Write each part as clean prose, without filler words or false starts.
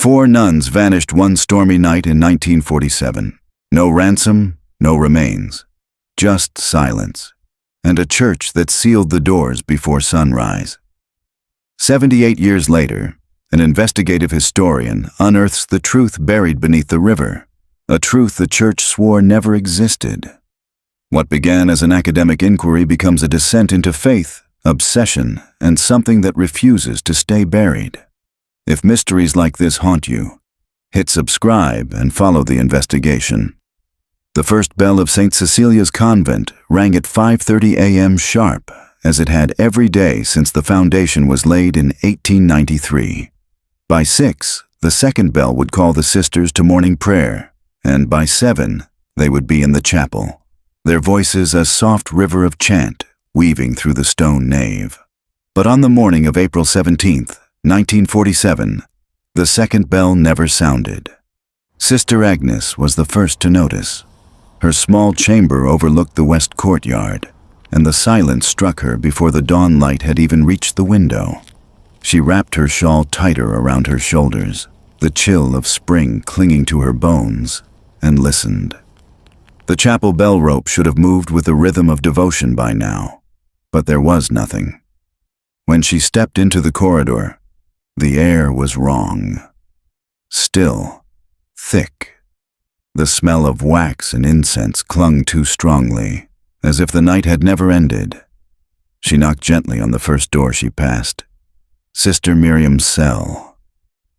4 nuns vanished one stormy night in 1947. No ransom, no remains. Just silence. And a church that sealed the doors before sunrise. 78 years later, an investigative historian unearths the truth buried beneath the river, a truth the church swore never existed. What began as an academic inquiry becomes a descent into faith, obsession, and something that refuses to stay buried. If mysteries like this haunt you, hit subscribe and follow the investigation. The first bell of St. Cecilia's Convent rang at 5:30 a.m. sharp, as it had every day since the foundation was laid in 1893. By 6, the second bell would call the sisters to morning prayer, and by 7, they would be in the chapel, their voices a soft river of chant weaving through the stone nave. But on the morning of April 17th, 1947, the second bell never sounded. Sister Agnes was the first to notice. Her small chamber overlooked the west courtyard, and the silence struck her before the dawn light had even reached the window. She wrapped her shawl tighter around her shoulders, the chill of spring clinging to her bones, and listened. The chapel bell rope should have moved with the rhythm of devotion by now, but there was nothing. When she stepped into the corridor, the air was wrong. Still, thick. The smell of wax and incense clung too strongly, as if the night had never ended. She knocked gently on the first door she passed. Sister Miriam's cell.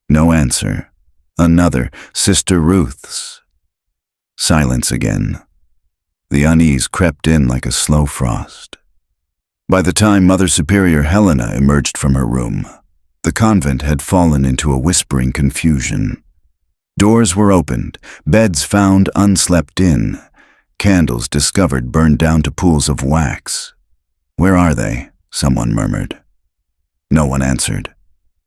No answer. Another, Sister Ruth's. Silence again. The unease crept in like a slow frost. By the time Mother Superior Helena emerged from her room, the convent had fallen into a whispering confusion. Doors were opened, beds found unslept in, candles discovered burned down to pools of wax. "Where are they?" someone murmured. No one answered.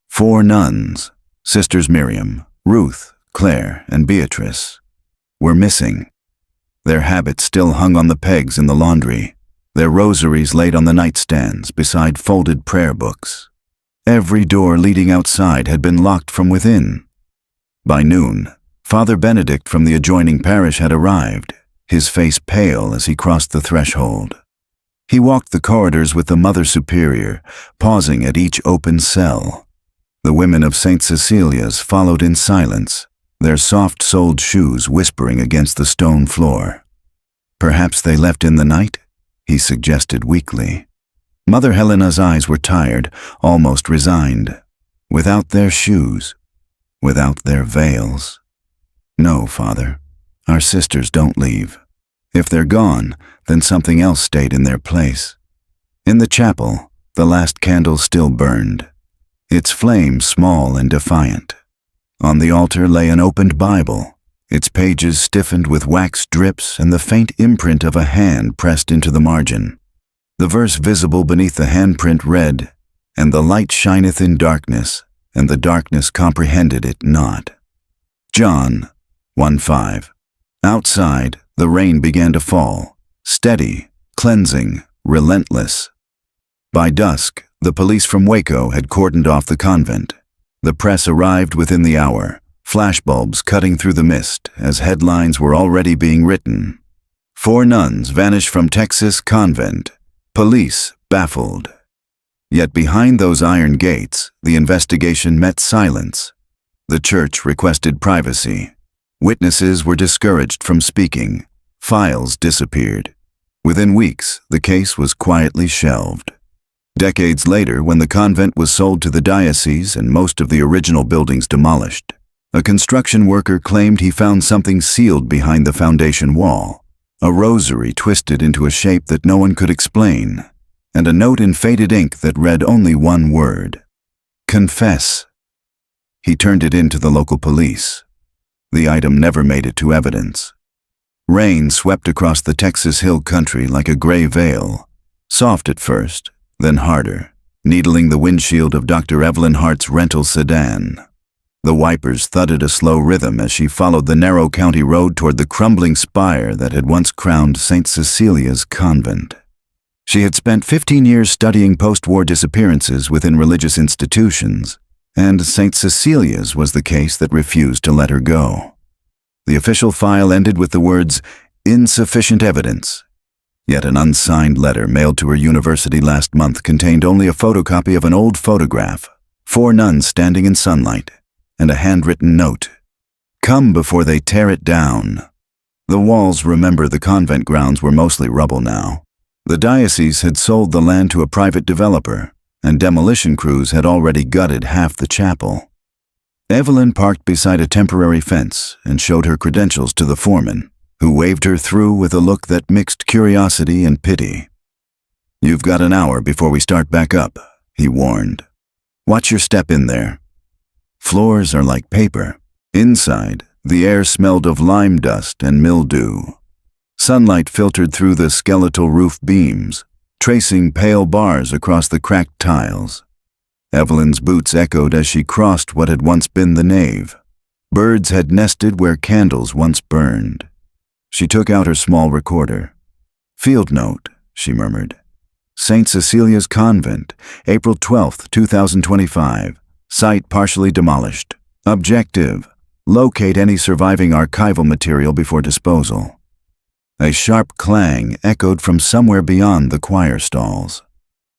4 nuns, Sisters Miriam, Ruth, Claire, and Beatrice, were missing. Their habits still hung on the pegs in the laundry, their rosaries laid on the nightstands beside folded prayer books. Every door leading outside had been locked from within. By noon, Father Benedict from the adjoining parish had arrived, his face pale as he crossed the threshold. He walked the corridors with the Mother Superior, pausing at each open cell. The women of St. Cecilia's followed in silence, their soft-soled shoes whispering against the stone floor. "Perhaps they left in the night?" he suggested weakly. Mother Helena's eyes were tired, almost resigned. Without their shoes, without their veils. "No, Father, our sisters don't leave. If they're gone, then something else stayed in their place." In the chapel, the last candle still burned, its flame small and defiant. On the altar lay an opened Bible, its pages stiffened with wax drips and the faint imprint of a hand pressed into the margin. The verse visible beneath the handprint read, "And the light shineth in darkness, and the darkness comprehended it not." John 1:5. Outside, the rain began to fall, steady, cleansing, relentless. By dusk, the police from Waco had cordoned off the convent. The press arrived within the hour, flashbulbs cutting through the mist as headlines were already being written. 4 nuns vanish from Texas convent. Police baffled. Yet behind those iron gates, the investigation met silence. The church requested privacy. Witnesses were discouraged from speaking. Files disappeared. Within weeks, the case was quietly shelved. Decades later, when the convent was sold to the diocese and most of the original buildings demolished, a construction worker claimed he found something sealed behind the foundation wall, a rosary twisted into a shape that no one could explain, and a note in faded ink that read only one word: "Confess." He turned it in to the local police. The item never made it to evidence. Rain swept across the Texas Hill Country like a gray veil, soft at first, then harder, needling the windshield of Dr. Evelyn Hart's rental sedan. The wipers thudded a slow rhythm as she followed the narrow county road toward the crumbling spire that had once crowned St. Cecilia's Convent. She had spent 15 years studying post-war disappearances within religious institutions, And St. Cecilia's was the case that refused to let her go. The official file ended with the words, "Insufficient evidence." Yet an unsigned letter mailed to her university last month contained only a photocopy of an old photograph, 4 nuns standing in sunlight, and a handwritten note. "Come before they tear it down." The walls remember the convent grounds were mostly rubble now. The diocese had sold the land to a private developer, and demolition crews had already gutted half the chapel. Evelyn parked beside a temporary fence and showed her credentials to the foreman, who waved her through with a look that mixed curiosity and pity. "You've got an hour before we start back up," he warned. "Watch your step in there." Floors are like paper. Inside, the air smelled of lime dust and mildew. Sunlight filtered through the skeletal roof beams, tracing pale bars across the cracked tiles. Evelyn's boots echoed as she crossed what had once been the nave. Birds had nested where candles once burned. She took out her small recorder. "Field note," she murmured. "St. Cecilia's Convent, April 12, 2025. Site partially demolished. Objective: locate any surviving archival material before disposal." A sharp clang echoed from somewhere beyond the choir stalls.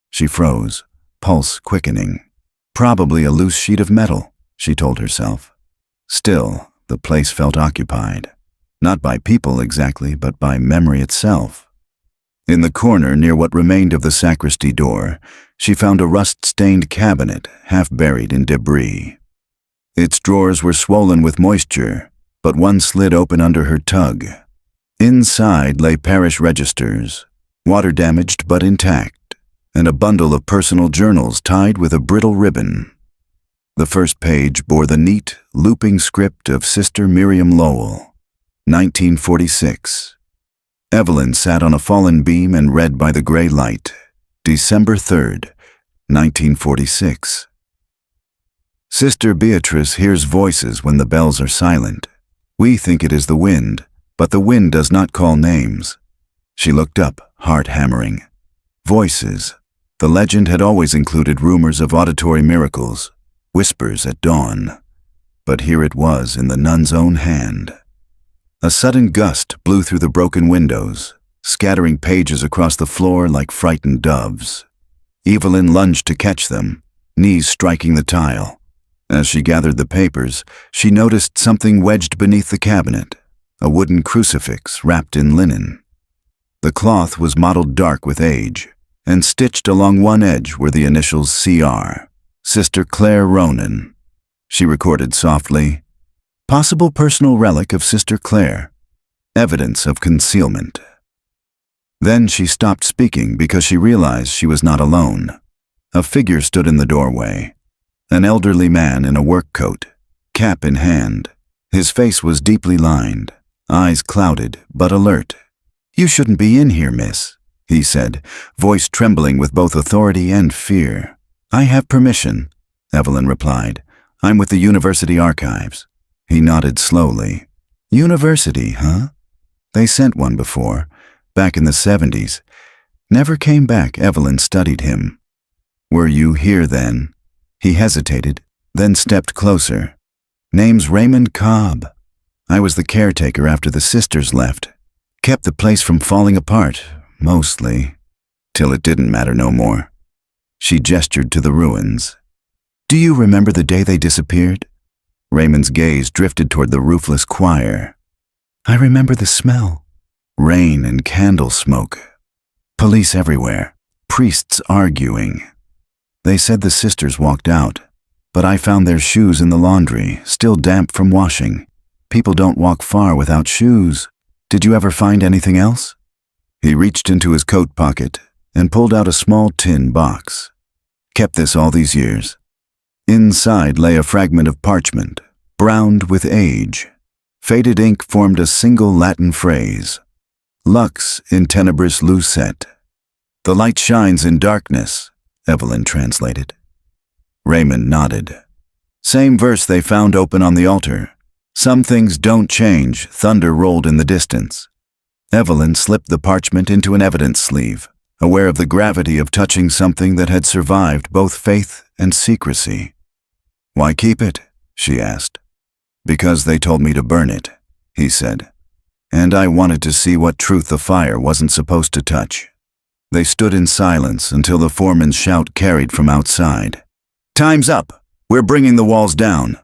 She froze, pulse quickening. Probably a loose sheet of metal, she told herself. Still, the place felt occupied. Not by people exactly, but by memory itself. In the corner near what remained of the sacristy door, she found a rust-stained cabinet half buried in debris. Its drawers were swollen with moisture, but one slid open under her tug. Inside lay parish registers, water-damaged but intact, and a bundle of personal journals tied with a brittle ribbon. The first page bore the neat, looping script of Sister Miriam Lowell, 1946. Evelyn sat on a fallen beam and read by the gray light, December 3rd, 1946. Sister Beatrice hears voices when the bells are silent. We think it is the wind, but the wind does not call names. She looked up, heart hammering. Voices. The legend had always included rumors of auditory miracles, whispers at dawn. But here it was in the nun's own hand. A sudden gust blew through the broken windows, scattering pages across the floor like frightened doves. Evelyn lunged to catch them, knees striking the tile. As she gathered the papers, she noticed something wedged beneath the cabinet, a wooden crucifix wrapped in linen. The cloth was mottled dark with age, and stitched along one edge were the initials CR, Sister Claire Ronan. She recorded softly, "Possible personal relic of Sister Claire. Evidence of concealment." Then she stopped speaking because she realized she was not alone. A figure stood in the doorway. An elderly man in a work coat, cap in hand. His face was deeply lined, eyes clouded but alert. "You shouldn't be in here, miss," he said, voice trembling with both authority and fear. "I have permission," Evelyn replied. "I'm with the university archives." He nodded slowly. "University, huh? They sent one before, back in the 70s. Never came back." Evelyn studied him. "Were you here then?" He hesitated, then stepped closer. "Name's Raymond Cobb. I was the caretaker after the sisters left. Kept the place from falling apart, mostly, till it didn't matter no more." She gestured to the ruins. "Do you remember the day they disappeared?" Raymond's gaze drifted toward the roofless choir. "I remember the smell. Rain and candle smoke. Police everywhere. Priests arguing. They said the sisters walked out, but I found their shoes in the laundry, still damp from washing. People don't walk far without shoes. Did you ever find anything else?" He reached into his coat pocket and pulled out a small tin box. "Kept this all these years." Inside lay a fragment of parchment, browned with age. Faded ink formed a single Latin phrase. "Lux in tenebris lucet." "The light shines in darkness," Evelyn translated. Raymond nodded. "Same verse they found open on the altar. Some things don't change," thunder rolled in the distance. Evelyn slipped the parchment into an evidence sleeve, aware of the gravity of touching something that had survived both faith and secrecy. "Why keep it?" she asked. "Because they told me to burn it," he said. "And I wanted to see what truth the fire wasn't supposed to touch." They stood in silence until the foreman's shout carried from outside. "Time's up! We're bringing the walls down!"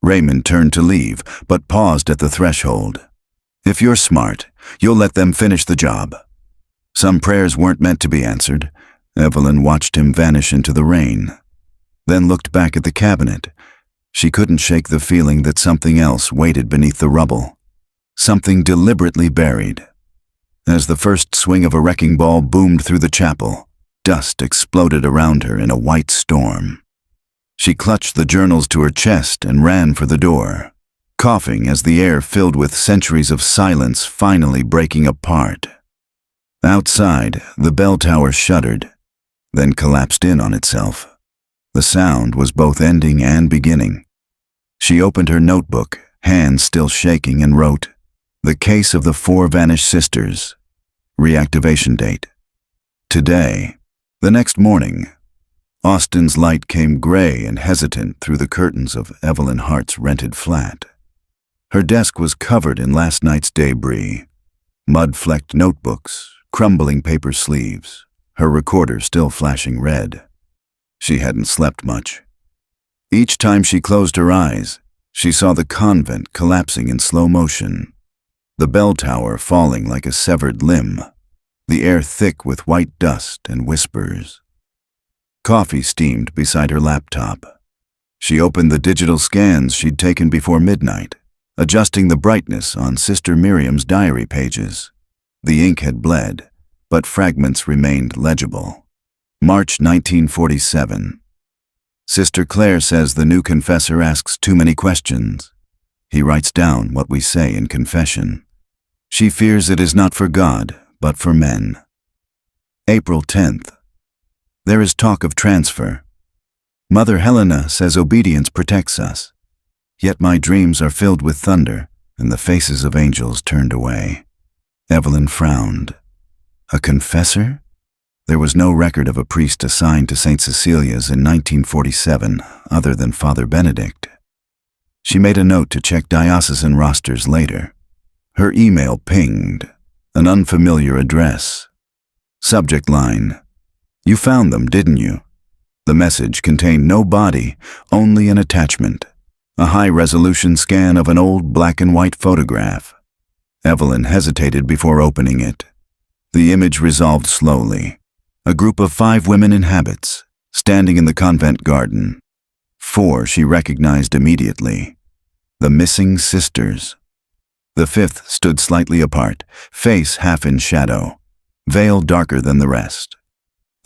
Raymond turned to leave, but paused at the threshold. "If you're smart, you'll let them finish the job." Some prayers weren't meant to be answered. Evelyn watched him vanish into the rain, then looked back at the cabinet. She couldn't shake the feeling that something else waited beneath the rubble. Something deliberately buried. As the first swing of a wrecking ball boomed through the chapel, dust exploded around her in a white storm. She clutched the journals to her chest and ran for the door, coughing as the air filled with centuries of silence finally breaking apart. Outside, the bell tower shuddered, then collapsed in on itself. The sound was both ending and beginning. She opened her notebook, hands still shaking, and wrote, "The case of the 4 vanished sisters. Reactivation date. Today." The next morning, Austin's light came gray and hesitant through the curtains of Evelyn Hart's rented flat. Her desk was covered in last night's debris, mud-flecked notebooks, crumbling paper sleeves, her recorder still flashing red. She hadn't slept much. Each time she closed her eyes, she saw the convent collapsing in slow motion, the bell tower falling like a severed limb, the air thick with white dust and whispers. Coffee steamed beside her laptop. She opened the digital scans she'd taken before midnight, adjusting the brightness on Sister Miriam's diary pages. The ink had bled, but fragments remained legible. March 1947. Sister Claire says the new confessor asks too many questions. He writes down what we say in confession. She fears it is not for God, but for men. April 10th. There is talk of transfer. Mother Helena says obedience protects us. Yet my dreams are filled with thunder, and the faces of angels turned away. Evelyn frowned. A confessor? There was no record of a priest assigned to St. Cecilia's in 1947, other than Father Benedict. She made a note to check diocesan rosters later. Her email pinged, an unfamiliar address. Subject line, "You found them, didn't you?" The message contained no body, only an attachment, a high-resolution scan of an old black-and-white photograph. Evelyn hesitated before opening it. The image resolved slowly. A group of 5 women in habits, standing in the convent garden. 4 she recognized immediately. The missing sisters. The 5th stood slightly apart, face half in shadow, veil darker than the rest.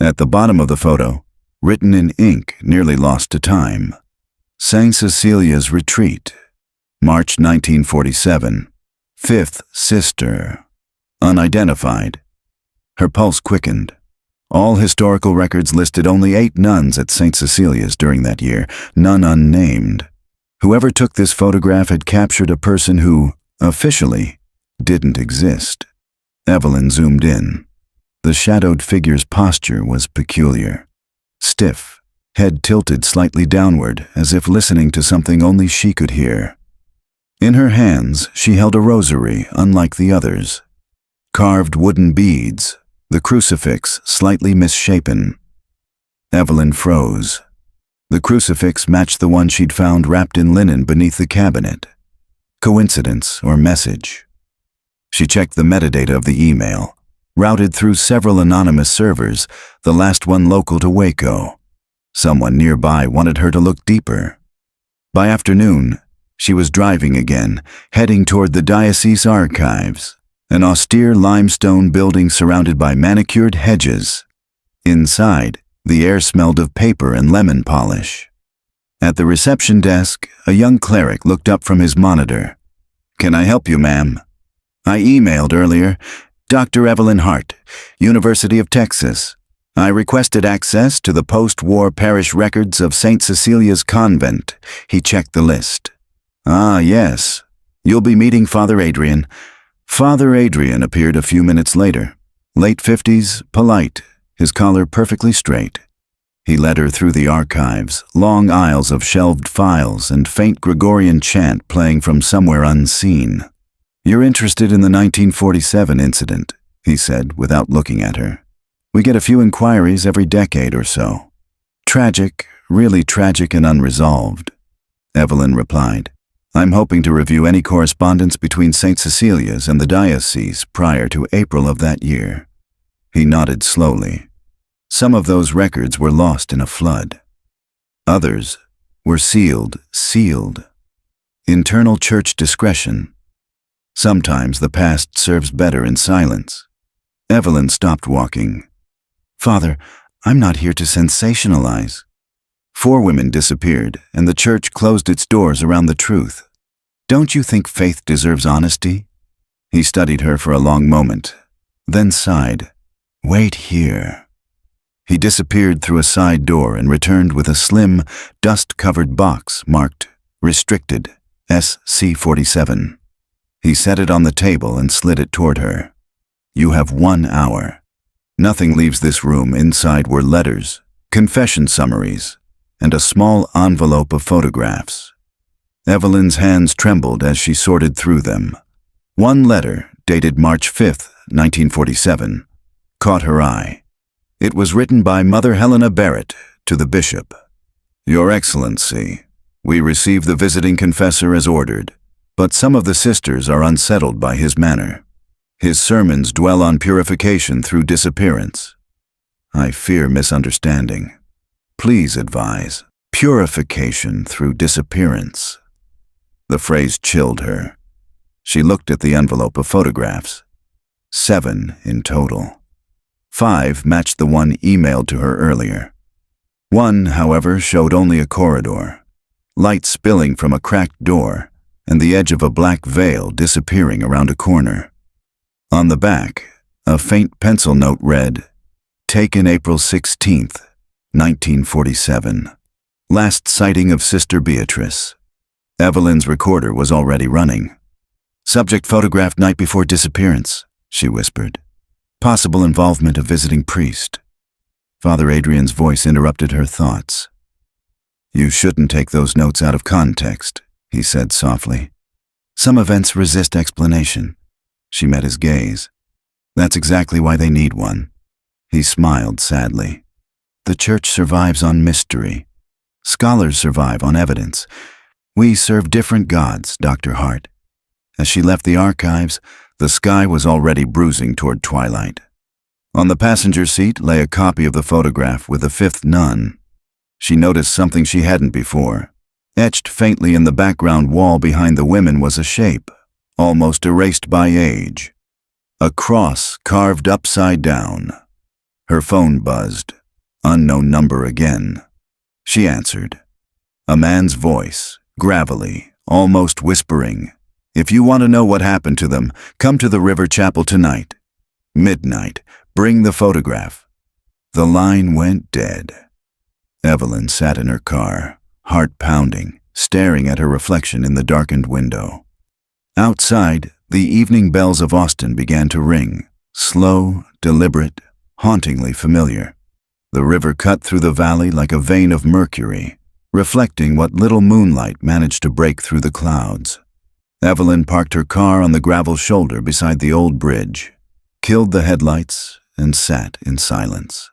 At the bottom of the photo, written in ink nearly lost to time, St. Cecilia's Retreat, March 1947, 5th sister, unidentified. Her pulse quickened. All historical records listed only 8 nuns at St. Cecilia's during that year, none unnamed. Whoever took this photograph had captured a person who, officially, didn't exist. Evelyn zoomed in. The shadowed figure's posture was peculiar. Stiff, head tilted slightly downward, as if listening to something only she could hear. In her hands, she held a rosary unlike the others. Carved wooden beads, the crucifix slightly misshapen. Evelyn froze. The crucifix matched the one she'd found wrapped in linen beneath the cabinet. Coincidence or message? She checked the metadata of the email, routed through several anonymous servers, the last one local to Waco. Someone nearby wanted her to look deeper. By afternoon, she was driving again, heading toward the diocese archives, an austere limestone building surrounded by manicured hedges. Inside, the air smelled of paper and lemon polish. At the reception desk, a young cleric looked up from his monitor. "Can I help you, ma'am?" "I emailed earlier. Dr. Evelyn Hart, University of Texas. I requested access to the post-war parish records of St. Cecilia's Convent." He checked the list. "Ah, yes. You'll be meeting Father Adrian." Father Adrian appeared a few minutes later. Late 50s, polite, his collar perfectly straight. He led her through the archives, long aisles of shelved files and faint Gregorian chant playing from somewhere unseen. "You're interested in the 1947 incident," he said without looking at her. "We get a few inquiries every decade or so. Tragic, really tragic and unresolved." Evelyn replied, "I'm hoping to review any correspondence between St. Cecilia's and the diocese prior to April of that year." He nodded slowly. Some of those records were lost in a flood. Others were sealed. Internal church discretion. Sometimes the past serves better in silence. Evelyn stopped walking. "Father, I'm not here to sensationalize." 4 women disappeared, and the church closed its doors around the truth. "Don't you think faith deserves honesty?" He studied her for a long moment, then sighed. "Wait here." He disappeared through a side door and returned with a slim, dust-covered box marked Restricted, SC47. He set it on the table and slid it toward her. "You have 1 hour. Nothing leaves this room. Inside were letters, confession summaries, and a small envelope of photographs." Evelyn's hands trembled as she sorted through them. One letter, dated March 5, 1947, caught her eye. It was written by Mother Helena Barrett to the bishop. "Your Excellency, we receive the visiting confessor as ordered, but some of the sisters are unsettled by his manner. His sermons dwell on purification through disappearance. I fear misunderstanding. Please advise. Purification through disappearance." The phrase chilled her. She looked at the envelope of photographs. 7 in total. 5 matched the one emailed to her earlier. One, however, showed only a corridor, light spilling from a cracked door, and the edge of a black veil disappearing around a corner. On the back, a faint pencil note read, "Taken April 16, 1947. Last sighting of Sister Beatrice." Evelyn's recorder was already running. "Subject photographed night before disappearance," she whispered. "Possible involvement of visiting priest." Father Adrian's voice interrupted her thoughts. "You shouldn't take those notes out of context," he said softly. "Some events resist explanation." She met his gaze. "That's exactly why they need one." He smiled sadly. "The church survives on mystery. Scholars survive on evidence. We serve different gods, Dr. Hart." As she left the archives, the sky was already bruising toward twilight. On the passenger seat lay a copy of the photograph with the 5th nun. She noticed something she hadn't before. Etched faintly in the background wall behind the women was a shape, almost erased by age. A cross carved upside down. Her phone buzzed. Unknown number again. She answered. A man's voice, gravelly, almost whispering. "If you want to know what happened to them, come to the River Chapel tonight. Midnight. Bring the photograph." The line went dead. Evelyn sat in her car, heart pounding, staring at her reflection in the darkened window. Outside, the evening bells of Austin began to ring, slow, deliberate, hauntingly familiar. The river cut through the valley like a vein of mercury, reflecting what little moonlight managed to break through the clouds. Evelyn parked her car on the gravel shoulder beside the old bridge, killed the headlights, and sat in silence.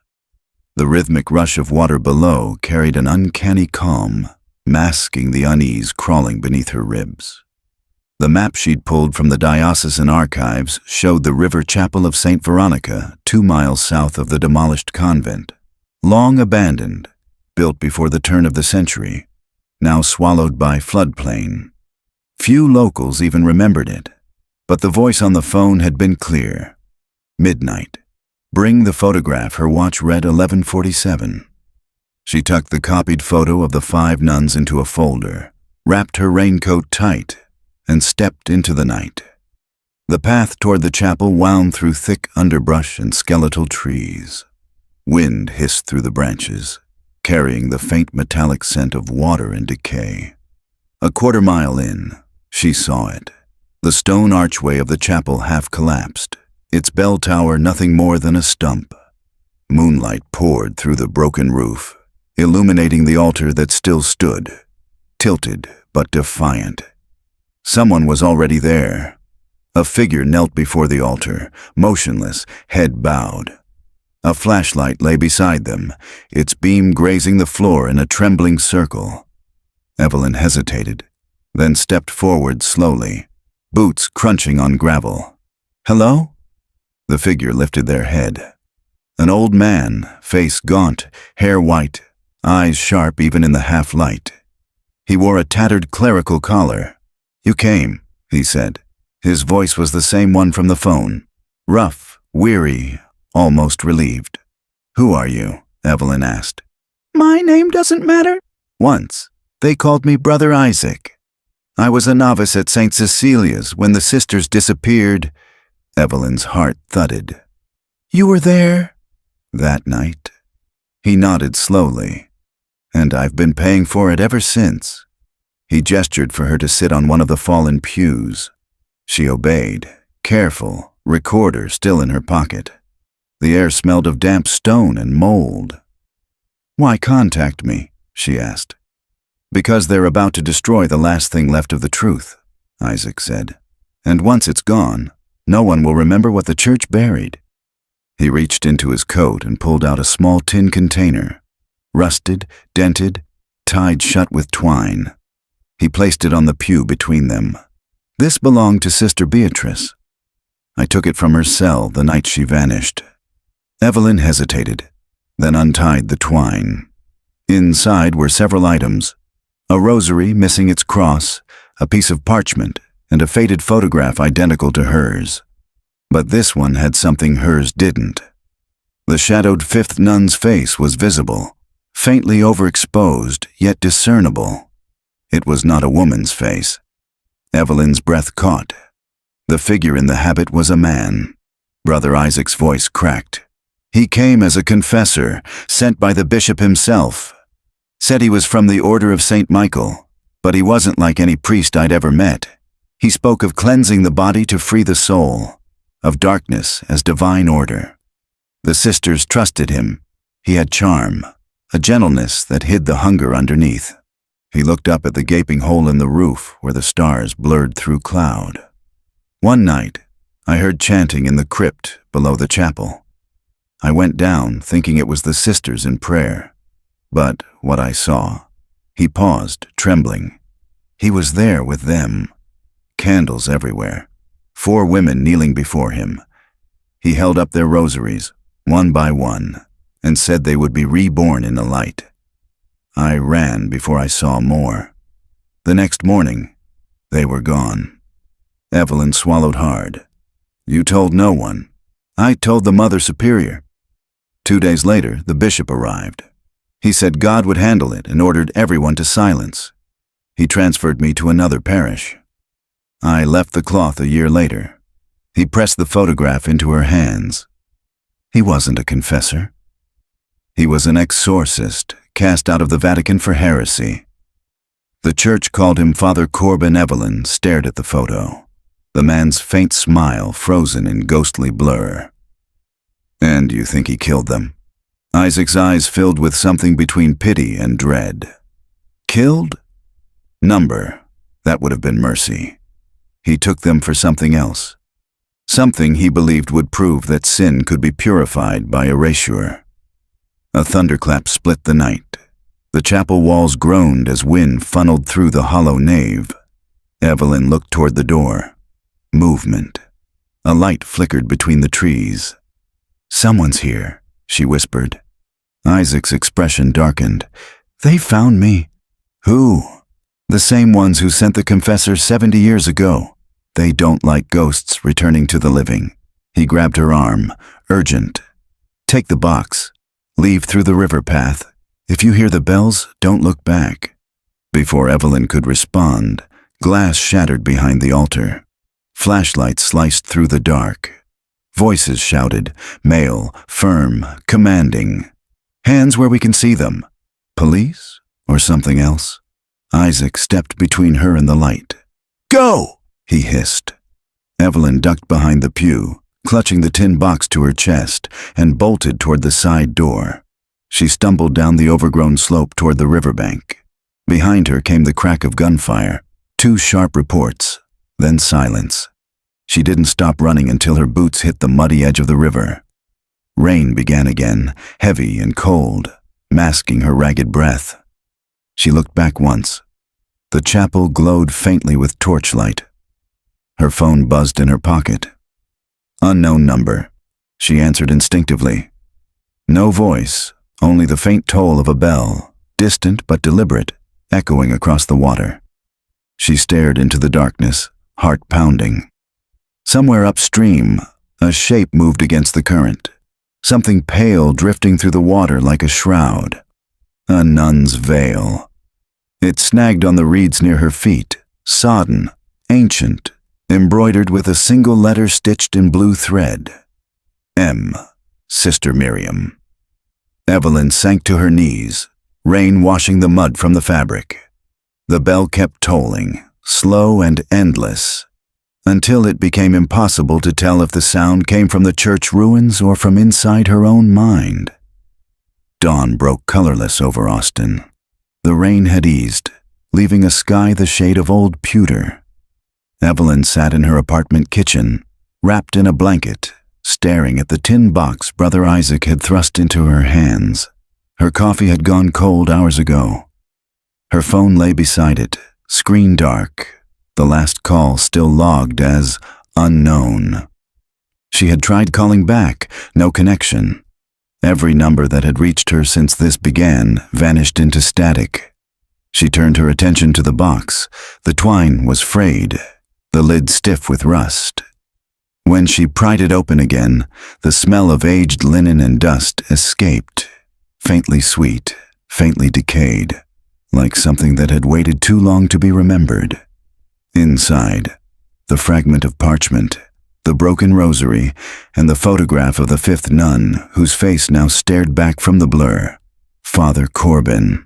The rhythmic rush of water below carried an uncanny calm, masking the unease crawling beneath her ribs. The map she'd pulled from the diocesan archives showed the river chapel of St. Veronica 2 miles south of the demolished convent. Long abandoned, built before the turn of the century, now swallowed by floodplain. Few locals even remembered it, but the voice on the phone had been clear. Midnight. Bring the photograph. Her watch read 11:47. She tucked the copied photo of the 5 nuns into a folder, wrapped her raincoat tight, and stepped into the night. The path toward the chapel wound through thick underbrush and skeletal trees. Wind hissed through the branches, carrying the faint metallic scent of water and decay. A quarter-mile in, she saw it. The stone archway of the chapel half collapsed, its bell tower nothing more than a stump. Moonlight poured through the broken roof, illuminating the altar that still stood, tilted but defiant. Someone was already there. A figure knelt before the altar, motionless, head bowed. A flashlight lay beside them, its beam grazing the floor in a trembling circle. Evelyn hesitated, then stepped forward slowly, boots crunching on gravel. "Hello?" The figure lifted their head. An old man, face gaunt, hair white, eyes sharp even in the half-light. He wore a tattered clerical collar. "You came," he said. His voice was the same one from the phone, rough, weary, almost relieved. "Who are you?" Evelyn asked. "My name doesn't matter." "Once, they called me Brother Isaac. I was a novice at St. Cecilia's when the sisters disappeared." Evelyn's heart thudded. "You were there?" "That night." He nodded slowly. "And I've been paying for it ever since." He gestured for her to sit on one of the fallen pews. She obeyed, careful, recorder still in her pocket. The air smelled of damp stone and mold. "Why contact me?" she asked. "Because they're about to destroy the last thing left of the truth," Isaac said. "And once it's gone, no one will remember what the church buried." He reached into his coat and pulled out a small tin container, rusted, dented, tied shut with twine. He placed it on the pew between them. "This belonged to Sister Beatrice. I took it from her cell the night she vanished." Evelyn hesitated, then untied the twine. Inside were several items: a rosary missing its cross, a piece of parchment, and a faded photograph identical to hers. But this one had something hers didn't. The shadowed fifth nun's face was visible, faintly overexposed, yet discernible. It was not a woman's face. Evelyn's breath caught. The figure in the habit was a man. Brother Isaac's voice cracked. "He came as a confessor, sent by the bishop himself. Said he was from the Order of St. Michael, but he wasn't like any priest I'd ever met. He spoke of cleansing the body to free the soul, of darkness as divine order. The sisters trusted him. He had charm, a gentleness that hid the hunger underneath." He looked up at the gaping hole in the roof where the stars blurred through cloud. "One night, I heard chanting in the crypt below the chapel. I went down thinking it was the sisters in prayer. But what I saw..." He paused, trembling. He was there with them. Candles everywhere. 4 women kneeling before him. He held up their rosaries, one by one, and said they would be reborn in the light. I ran before I saw more. The next morning, they were gone. Evelyn swallowed hard. "You told no one." "I told the Mother Superior." 2 days later, the bishop arrived. He said God would handle it and ordered everyone to silence. He transferred me to another parish. I left the cloth a year later. He pressed the photograph into her hands. He wasn't a confessor. He was an exorcist, cast out of the Vatican for heresy. The church called him Father Corbin. Evelyn stared at the photo, the man's faint smile frozen in ghostly blur. "And you think he killed them?" Isaac's eyes filled with something between pity and dread. "Killed? Number. That would have been mercy. He took them for something else. Something he believed would prove that sin could be purified by erasure." A thunderclap split the night. The chapel walls groaned as wind funneled through the hollow nave. Evelyn looked toward the door. Movement. A light flickered between the trees. "Someone's here," she whispered. Isaac's expression darkened. "They found me." "Who?" "The same ones who sent the confessor 70 years ago. They don't like ghosts returning to the living." He grabbed her arm, urgent. "Take the box. Leave through the river path. If you hear the bells, don't look back." Before Evelyn could respond, glass shattered behind the altar. Flashlights sliced through the dark. Voices shouted, male, firm, commanding. "Hands where we can see them." Police or something else? Isaac stepped between her and the light. "Go!" he hissed. Evelyn ducked behind the pew, clutching the tin box to her chest, and bolted toward the side door. She stumbled down the overgrown slope toward the riverbank. Behind her came the crack of gunfire, 2 sharp reports, then silence. She didn't stop running until her boots hit the muddy edge of the river. Rain began again, heavy and cold, masking her ragged breath. She looked back once. The chapel glowed faintly with torchlight. Her phone buzzed in her pocket. Unknown number. She answered instinctively. No voice, only the faint toll of a bell, distant but deliberate, echoing across the water. She stared into the darkness, heart pounding. Somewhere upstream, a shape moved against the current, something pale drifting through the water like a shroud. A nun's veil. It snagged on the reeds near her feet, sodden, ancient, embroidered with a single letter stitched in blue thread. M. Sister Miriam. Evelyn sank to her knees, rain washing the mud from the fabric. The bell kept tolling, slow and endless, until it became impossible to tell if the sound came from the church ruins or from inside her own mind. Dawn broke colorless over Austin. The rain had eased, leaving a sky the shade of old pewter. Evelyn sat in her apartment kitchen, wrapped in a blanket, staring at the tin box Brother Isaac had thrust into her hands. Her coffee had gone cold hours ago. Her phone lay beside it, screen dark, the last call still logged as unknown. She had tried calling back, no connection. Every number that had reached her since this began vanished into static. She turned her attention to the box. The twine was frayed, the lid stiff with rust. When she pried it open again, the smell of aged linen and dust escaped, faintly sweet, faintly decayed, like something that had waited too long to be remembered. Inside, the fragment of parchment, the broken rosary, and the photograph of the 5th nun, whose face now stared back from the blur, Father Corbin.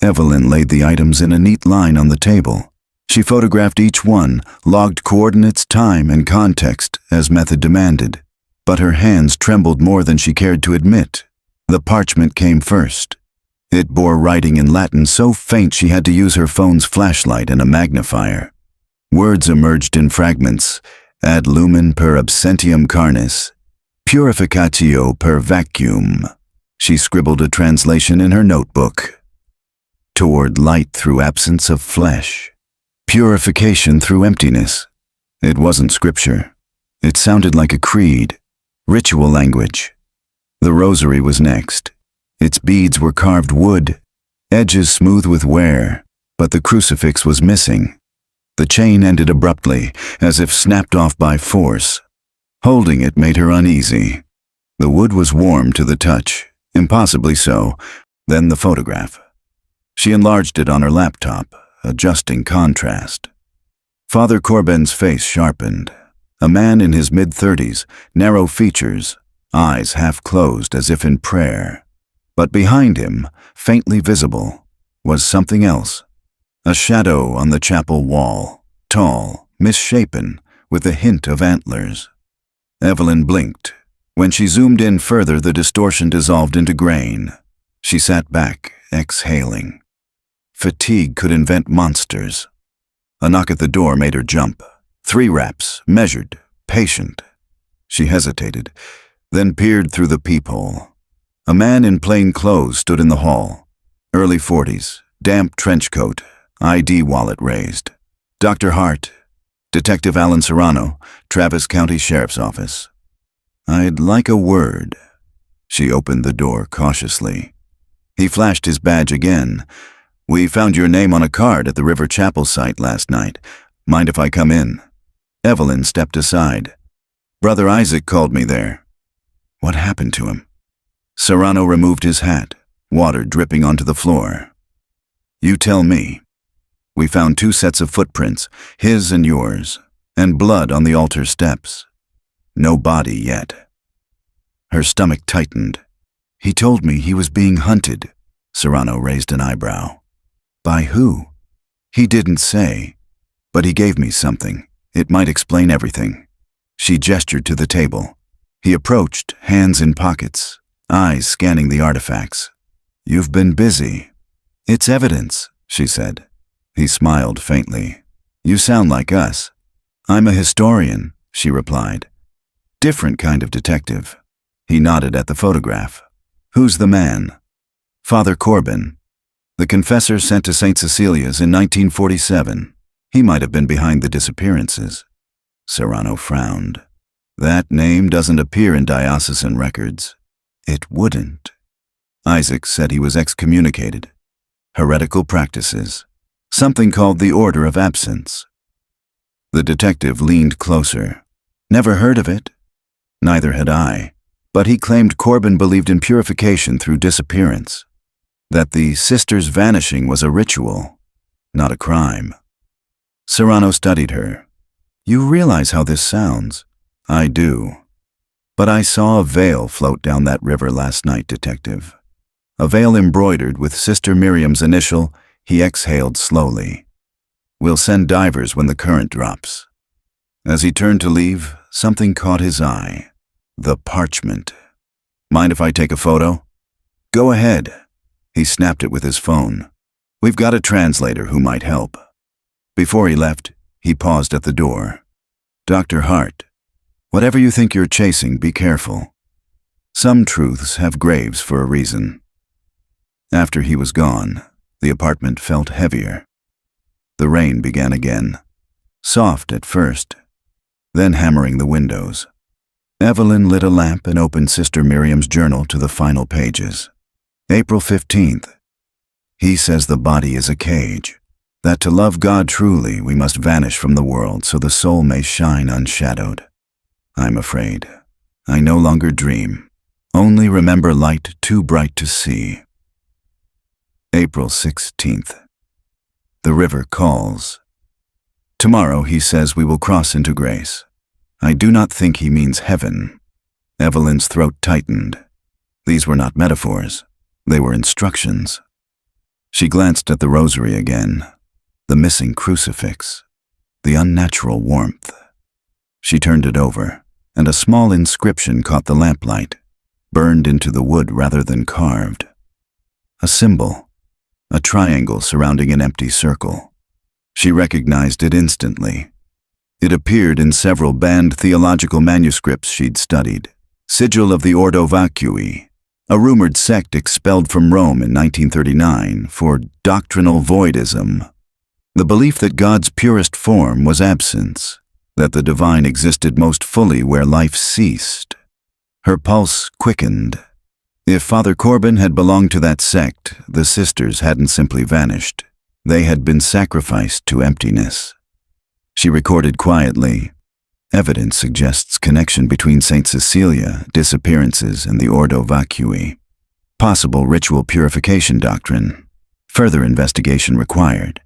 Evelyn laid the items in a neat line on the table. She photographed each one, logged coordinates, time, and context as method demanded. But her hands trembled more than she cared to admit. The parchment came first. It bore writing in Latin so faint she had to use her phone's flashlight and a magnifier. Words emerged in fragments: ad lumen per absentium carnis, purificatio per vacuum. She scribbled a translation in her notebook. Toward light through absence of flesh. Purification through emptiness. It wasn't scripture. It sounded like a creed, ritual language. The rosary was next. Its beads were carved wood, edges smooth with wear, but the crucifix was missing. The chain ended abruptly, as if snapped off by force. Holding it made her uneasy. The wood was warm to the touch, impossibly so. Then the photograph. She enlarged it on her laptop, adjusting contrast. Father Corbin's face sharpened. A man in his mid-30s, narrow features, eyes half closed as if in prayer. But behind him, faintly visible, was something else. A shadow on the chapel wall, tall, misshapen, with a hint of antlers. Evelyn blinked. When she zoomed in further, the distortion dissolved into grain. She sat back, exhaling. Fatigue could invent monsters. A knock at the door made her jump. 3 raps, measured, patient. She hesitated, then peered through the peephole. A man in plain clothes stood in the hall. Early 40s, damp trench coat, ID wallet raised. Dr. Hart, Detective Alan Serrano, Travis County Sheriff's Office. I'd like a word. She opened the door cautiously. He flashed his badge again. We found your name on a card at the River Chapel site last night. Mind if I come in? Evelyn stepped aside. Brother Isaac called me there. What happened to him? Serrano removed his hat, water dripping onto the floor. You tell me. We found 2 sets of footprints, his and yours, and blood on the altar steps. No body yet. Her stomach tightened. He told me he was being hunted. Serrano raised an eyebrow. By who? He didn't say, but he gave me something. It might explain everything. She gestured to the table. He approached, hands in pockets. eyes scanning the artifacts. "You've been busy." "It's evidence," she said. He smiled faintly. "You sound like us." "I'm a historian," she replied. "Different kind of detective." He nodded at the photograph. "Who's the man?" "Father Corbin. The confessor sent to St. Cecilia's in 1947. He might have been behind the disappearances." Serrano frowned. "That name doesn't appear in diocesan records." "It wouldn't." Isaac said he was excommunicated. "Heretical practices. Something called the Order of Absence." The detective leaned closer. "Never heard of it?" Neither had I, but he claimed Corbin believed in purification through disappearance, that the sister's vanishing was a ritual, not a crime. Serrano studied her. "You realize how this sounds?" "I do. But I saw a veil float down that river last night, detective. A veil embroidered with Sister Miriam's initial." He exhaled slowly. "We'll send divers when the current drops." As he turned to leave, something caught his eye. The parchment. "Mind if I take a photo?" "Go ahead." He snapped it with his phone. "We've got a translator who might help." Before he left, he paused at the door. "Dr. Hart, whatever you think you're chasing, be careful. Some truths have graves for a reason." After he was gone, the apartment felt heavier. The rain began again, soft at first, then hammering the windows. Evelyn lit a lamp and opened Sister Miriam's journal to the final pages. April 15th. "He says the body is a cage, that to love God truly we must vanish from the world so the soul may shine unshadowed. I'm afraid. I no longer dream, only remember light too bright to see." April 16th. "The river calls. Tomorrow he says we will cross into grace. I do not think he means heaven." Evelyn's throat tightened. These were not metaphors. They were instructions. She glanced at the rosary again, the missing crucifix, the unnatural warmth. She turned it over, and a small inscription caught the lamplight, burned into the wood rather than carved. A symbol. A triangle surrounding an empty circle. She recognized it instantly. It appeared in several banned theological manuscripts she'd studied. Sigil of the Ordo Vacui, a rumored sect expelled from Rome in 1939 for doctrinal voidism. The belief that God's purest form was absence, that the divine existed most fully where life ceased. Her pulse quickened. If Father Corbin had belonged to that sect, the sisters hadn't simply vanished. They had been sacrificed to emptiness. She recorded quietly. Evidence suggests connection between St. Cecilia, disappearances, and the Ordo Vacui. Possible ritual purification doctrine. Further investigation required.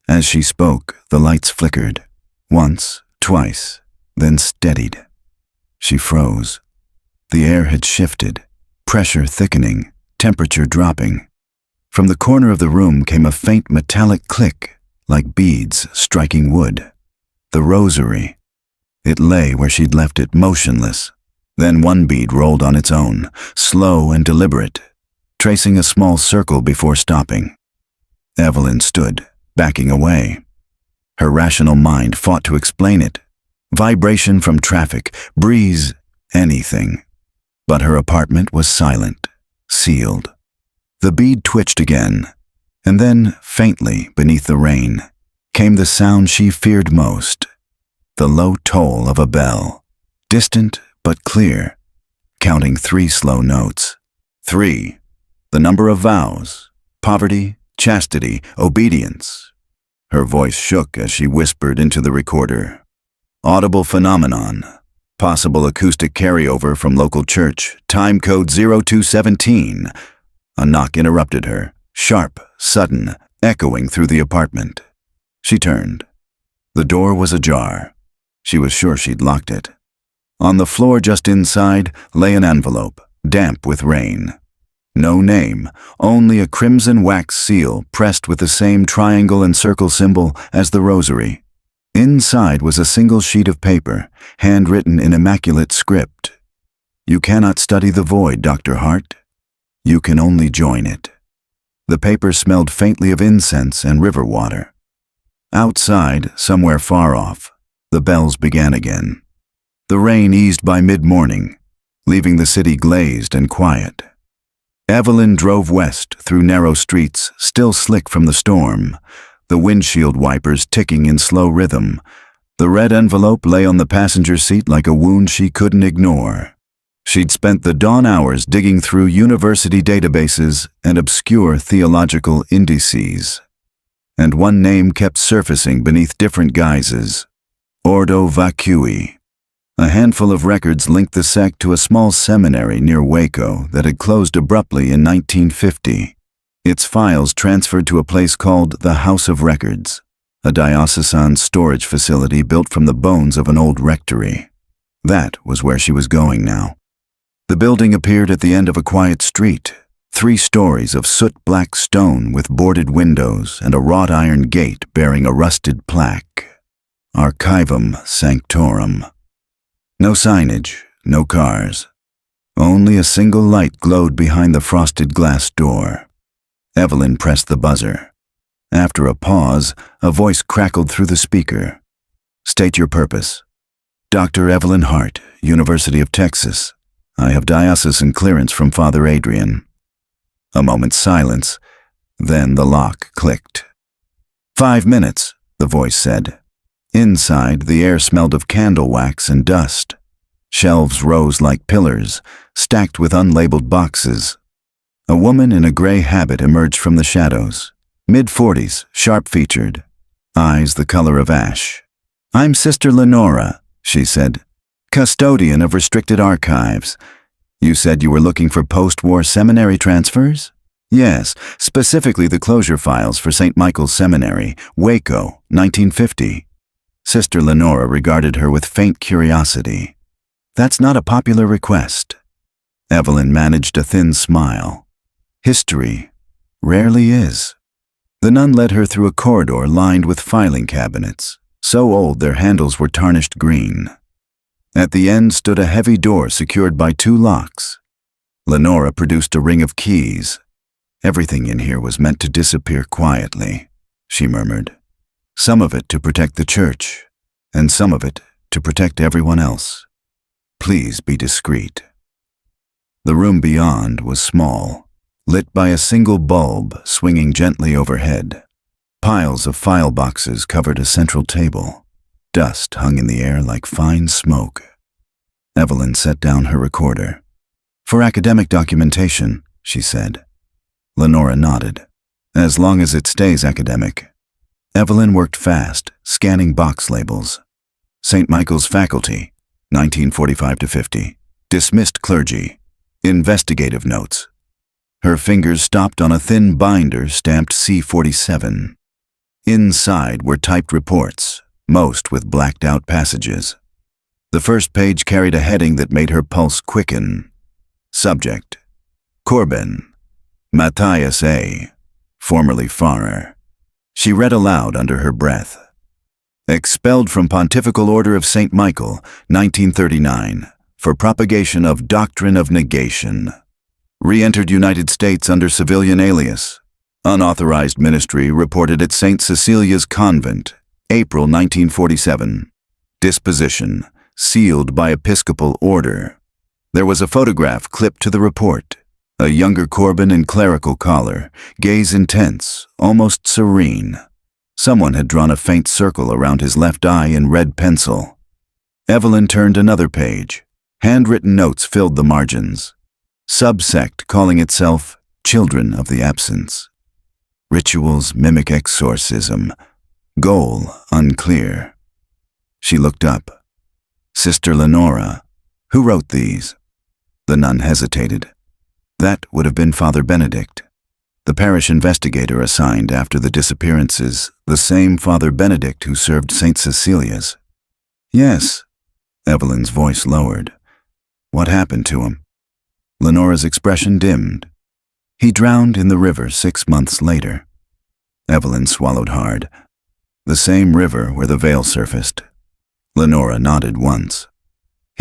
As she spoke, the lights flickered. Once, twice, then steadied. She froze. The air had shifted. Pressure thickening, temperature dropping. From the corner of the room came a faint metallic click, like beads striking wood. The rosary. It lay where she'd left it, motionless. Then one bead rolled on its own, slow and deliberate, tracing a small circle before stopping. Evelyn stood, backing away. Her rational mind fought to explain it. Vibration from traffic, breeze, anything. But her apartment was silent, sealed. The bead twitched again, and then, faintly beneath the rain, came the sound she feared most, the low toll of a bell, distant but clear, counting 3 slow notes. 3, the number of vows, poverty, chastity, obedience. Her voice shook as she whispered into the recorder. Audible phenomenon. Possible acoustic carryover from local church, time code 0217. A knock interrupted her, sharp, sudden, echoing through the apartment. She turned. The door was ajar. She was sure she'd locked it. On the floor just inside lay an envelope, damp with rain. No name, only a crimson wax seal pressed with the same triangle and circle symbol as the rosary. Inside was a single sheet of paper, handwritten in immaculate script. You cannot study the void, Dr. Hart. You can only join it. The paper smelled faintly of incense and river water. Outside, somewhere far off, the bells began again. The rain eased by mid-morning, leaving the city glazed and quiet. Evelyn drove west through narrow streets, still slick from the storm, the windshield wipers ticking in slow rhythm. The red envelope lay on the passenger seat like a wound she couldn't ignore. She'd spent the dawn hours digging through university databases and obscure theological indices. And one name kept surfacing beneath different guises: Ordo Vacui. A handful of records linked the sect to a small seminary near Waco that had closed abruptly in 1950. Its files transferred to a place called the House of Records, a diocesan storage facility built from the bones of an old rectory. That was where she was going now. The building appeared at the end of a quiet street, 3 stories of soot-black stone with boarded windows and a wrought iron gate bearing a rusted plaque: Archivum Sanctorum. No signage, no cars. Only a single light glowed behind the frosted glass door. Evelyn pressed the buzzer. After a pause, a voice crackled through the speaker. "State your purpose." "Dr. Evelyn Hart, University of Texas. I have diocesan clearance from Father Adrian." A moment's silence, then the lock clicked. "5 minutes," the voice said. Inside, the air smelled of candle wax and dust. Shelves rose like pillars, stacked with unlabeled boxes. A woman in a gray habit emerged from the shadows, mid-40s, sharp-featured, eyes the color of ash. "I'm Sister Lenora," she said, "custodian of restricted archives. You said you were looking for post-war seminary transfers?" "Yes, specifically the closure files for St. Michael's Seminary, Waco, 1950. Sister Lenora regarded her with faint curiosity. "That's not a popular request." Evelyn managed a thin smile. "History rarely is." The nun led her through a corridor lined with filing cabinets, so old their handles were tarnished green. At the end stood a heavy door secured by 2 locks. Lenora produced a ring of keys. "Everything in here was meant to disappear quietly," she murmured. "Some of it to protect the church, and some of it to protect everyone else. Please be discreet." The room beyond was small, lit by a single bulb swinging gently overhead. Piles of file boxes covered a central table. Dust hung in the air like fine smoke. Evelyn set down her recorder. "For academic documentation," she said. Lenora nodded. "As long as it stays academic." Evelyn worked fast, scanning box labels. St. Michael's faculty, 1945 to 50. Dismissed clergy. Investigative notes. Her fingers stopped on a thin binder stamped C-47. Inside were typed reports, most with blacked-out passages. The first page carried a heading that made her pulse quicken. Subject: Corbin, Matthias A., formerly Farrer. She read aloud under her breath. "Expelled from Pontifical Order of St. Michael, 1939, for propagation of doctrine of negation. Re-entered United States under civilian alias. Unauthorized ministry reported at St. Cecilia's Convent, April 1947. Disposition, sealed by Episcopal order." There was a photograph clipped to the report. A younger Corbin in clerical collar, gaze intense, almost serene. Someone had drawn a faint circle around his left eye in red pencil. Evelyn turned another page. Handwritten notes filled the margins. Subsect calling itself Children of the Absence. Rituals mimic exorcism. Goal unclear. She looked up. "Sister Lenora, who wrote these?" The nun hesitated. That would have been Father Benedict, the parish investigator assigned after the disappearances, the same Father Benedict who served St. Cecilia's. "Yes." Evelyn's voice lowered. "What happened to him?" Lenora's expression dimmed. "He drowned in the river 6 months later." Evelyn swallowed hard. "The same river where the veil surfaced." Lenora nodded once.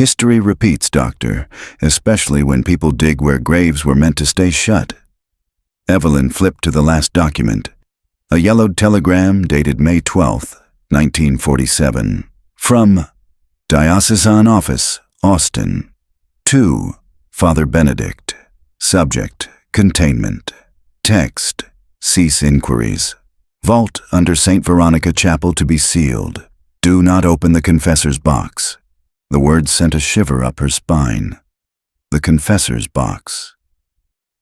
History repeats, Doctor, especially when people dig where graves were meant to stay shut. Evelyn flipped to the last document, a yellowed telegram dated May 12, 1947, from Diocesan Office, Austin, to Father Benedict. Subject, containment. Text, cease inquiries. Vault under St. Veronica Chapel to be sealed. Do not open the confessor's box. The words sent a shiver up her spine. The confessor's box.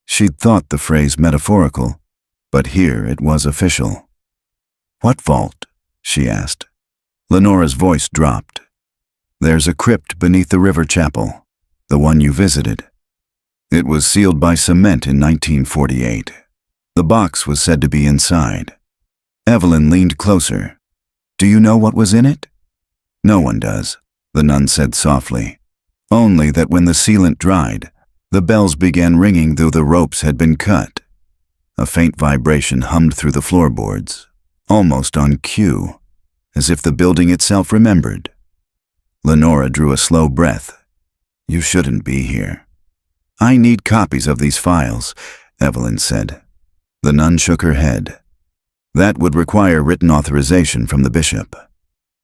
She'd thought the phrase metaphorical, but here it was official. What vault? She asked. Lenora's voice dropped. There's a crypt beneath the river chapel, the one you visited. It was sealed by cement in 1948. The box was said to be inside. Evelyn leaned closer. Do you know what was in it? No one does, the nun said softly. Only that when the sealant dried, the bells began ringing though the ropes had been cut. A faint vibration hummed through the floorboards, almost on cue, as if the building itself remembered. Lenora drew a slow breath. You shouldn't be here. I need copies of these files, Evelyn said. The nun shook her head. That would require written authorization from the bishop.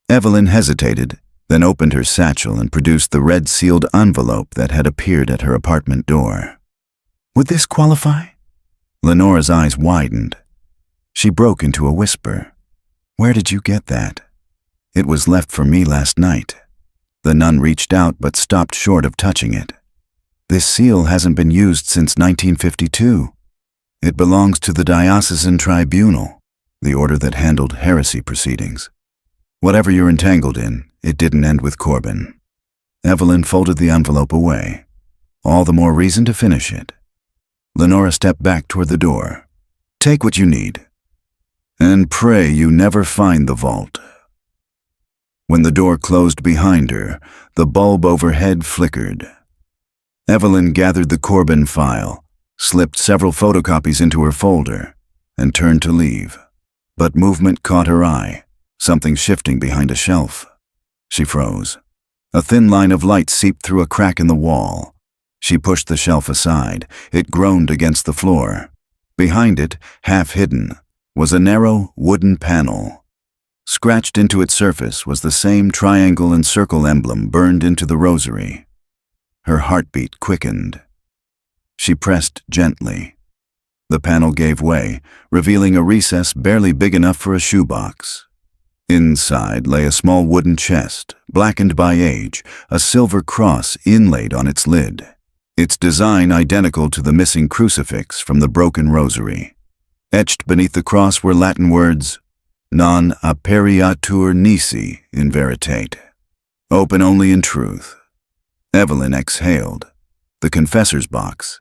Evelyn hesitated, then opened her satchel and produced the red-sealed envelope that had appeared at her apartment door. Would this qualify? Lenora's eyes widened. She broke into a whisper. Where did you get that? It was left for me last night. The nun reached out but stopped short of touching it. This seal hasn't been used since 1952. It belongs to the Diocesan Tribunal, the order that handled heresy proceedings. Whatever you're entangled in, it didn't end with Corbin. Evelyn folded the envelope away. All the more reason to finish it. Lenora stepped back toward the door. Take what you need. And pray you never find the vault. When the door closed behind her, the bulb overhead flickered. Evelyn gathered the Corbin file, slipped several photocopies into her folder, and turned to leave. But movement caught her eye, something shifting behind a shelf. She froze. A thin line of light seeped through a crack in the wall. She pushed the shelf aside. It groaned against the floor. Behind it, half hidden, was a narrow wooden panel. Scratched into its surface was the same triangle and circle emblem burned into the rosary. Her heartbeat quickened. She pressed gently. The panel gave way, revealing a recess barely big enough for a shoebox. Inside lay a small wooden chest, blackened by age, a silver cross inlaid on its lid, its design identical to the missing crucifix from the broken rosary. Etched beneath the cross were Latin words, non appariatur nisi in veritate, open only in truth. Evelyn exhaled. The confessor's box.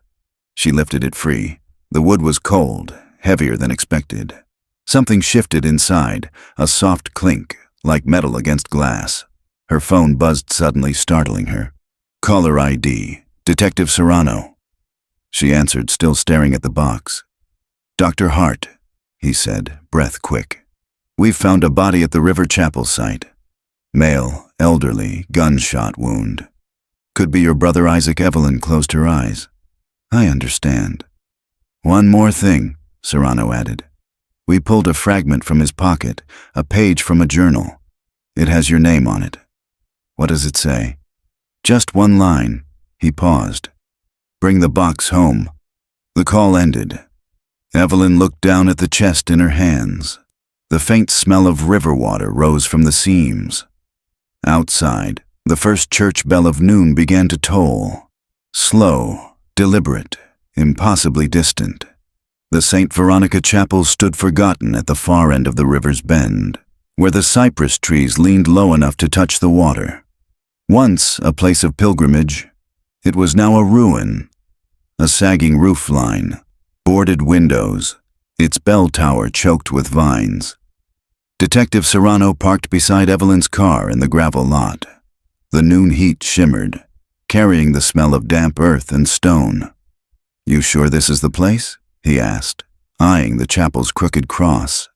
She lifted it free. The wood was cold, heavier than expected. Something shifted inside, a soft clink, like metal against glass. Her phone buzzed suddenly, startling her. Caller ID, Detective Serrano. She answered, still staring at the box. Dr. Hart, he said, breath quick. We've found a body at the River Chapel site. Male, elderly, gunshot wound. Could be your brother Isaac. Evelyn closed her eyes. I understand. One more thing, Serrano added. We pulled a fragment from his pocket, a page from a journal. It has your name on it. What does it say? Just one line. He paused. Bring the box home. The call ended. Evelyn looked down at the chest in her hands. The faint smell of river water rose from the seams. Outside, the first church bell of noon began to toll. Slow, deliberate, impossibly distant. The St. Veronica Chapel stood forgotten at the far end of the river's bend, where the cypress trees leaned low enough to touch the water. Once a place of pilgrimage, it was now a ruin. A sagging roof line, boarded windows, its bell tower choked with vines. Detective Serrano parked beside Evelyn's car in the gravel lot. The noon heat shimmered, carrying the smell of damp earth and stone. You sure this is the place? He asked, eyeing the chapel's crooked cross.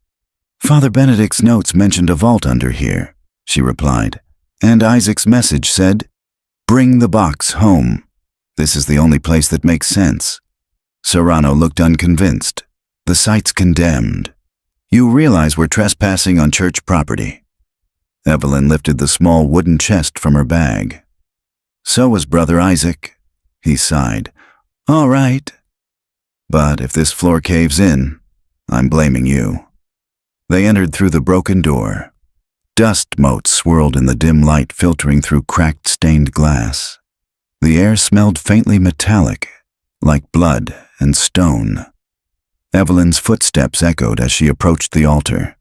Father Benedict's notes mentioned a vault under here, she replied, and Isaac's message said, Bring the box home. This is the only place that makes sense. Serrano looked unconvinced. The site's condemned. You realize we're trespassing on church property. Evelyn lifted the small wooden chest from her bag. So was Brother Isaac. He sighed. All right. But if this floor caves in, I'm blaming you. They entered through the broken door. Dust motes swirled in the dim light filtering through cracked stained glass. The air smelled faintly metallic, like blood and stone. Evelyn's footsteps echoed as she approached the altar,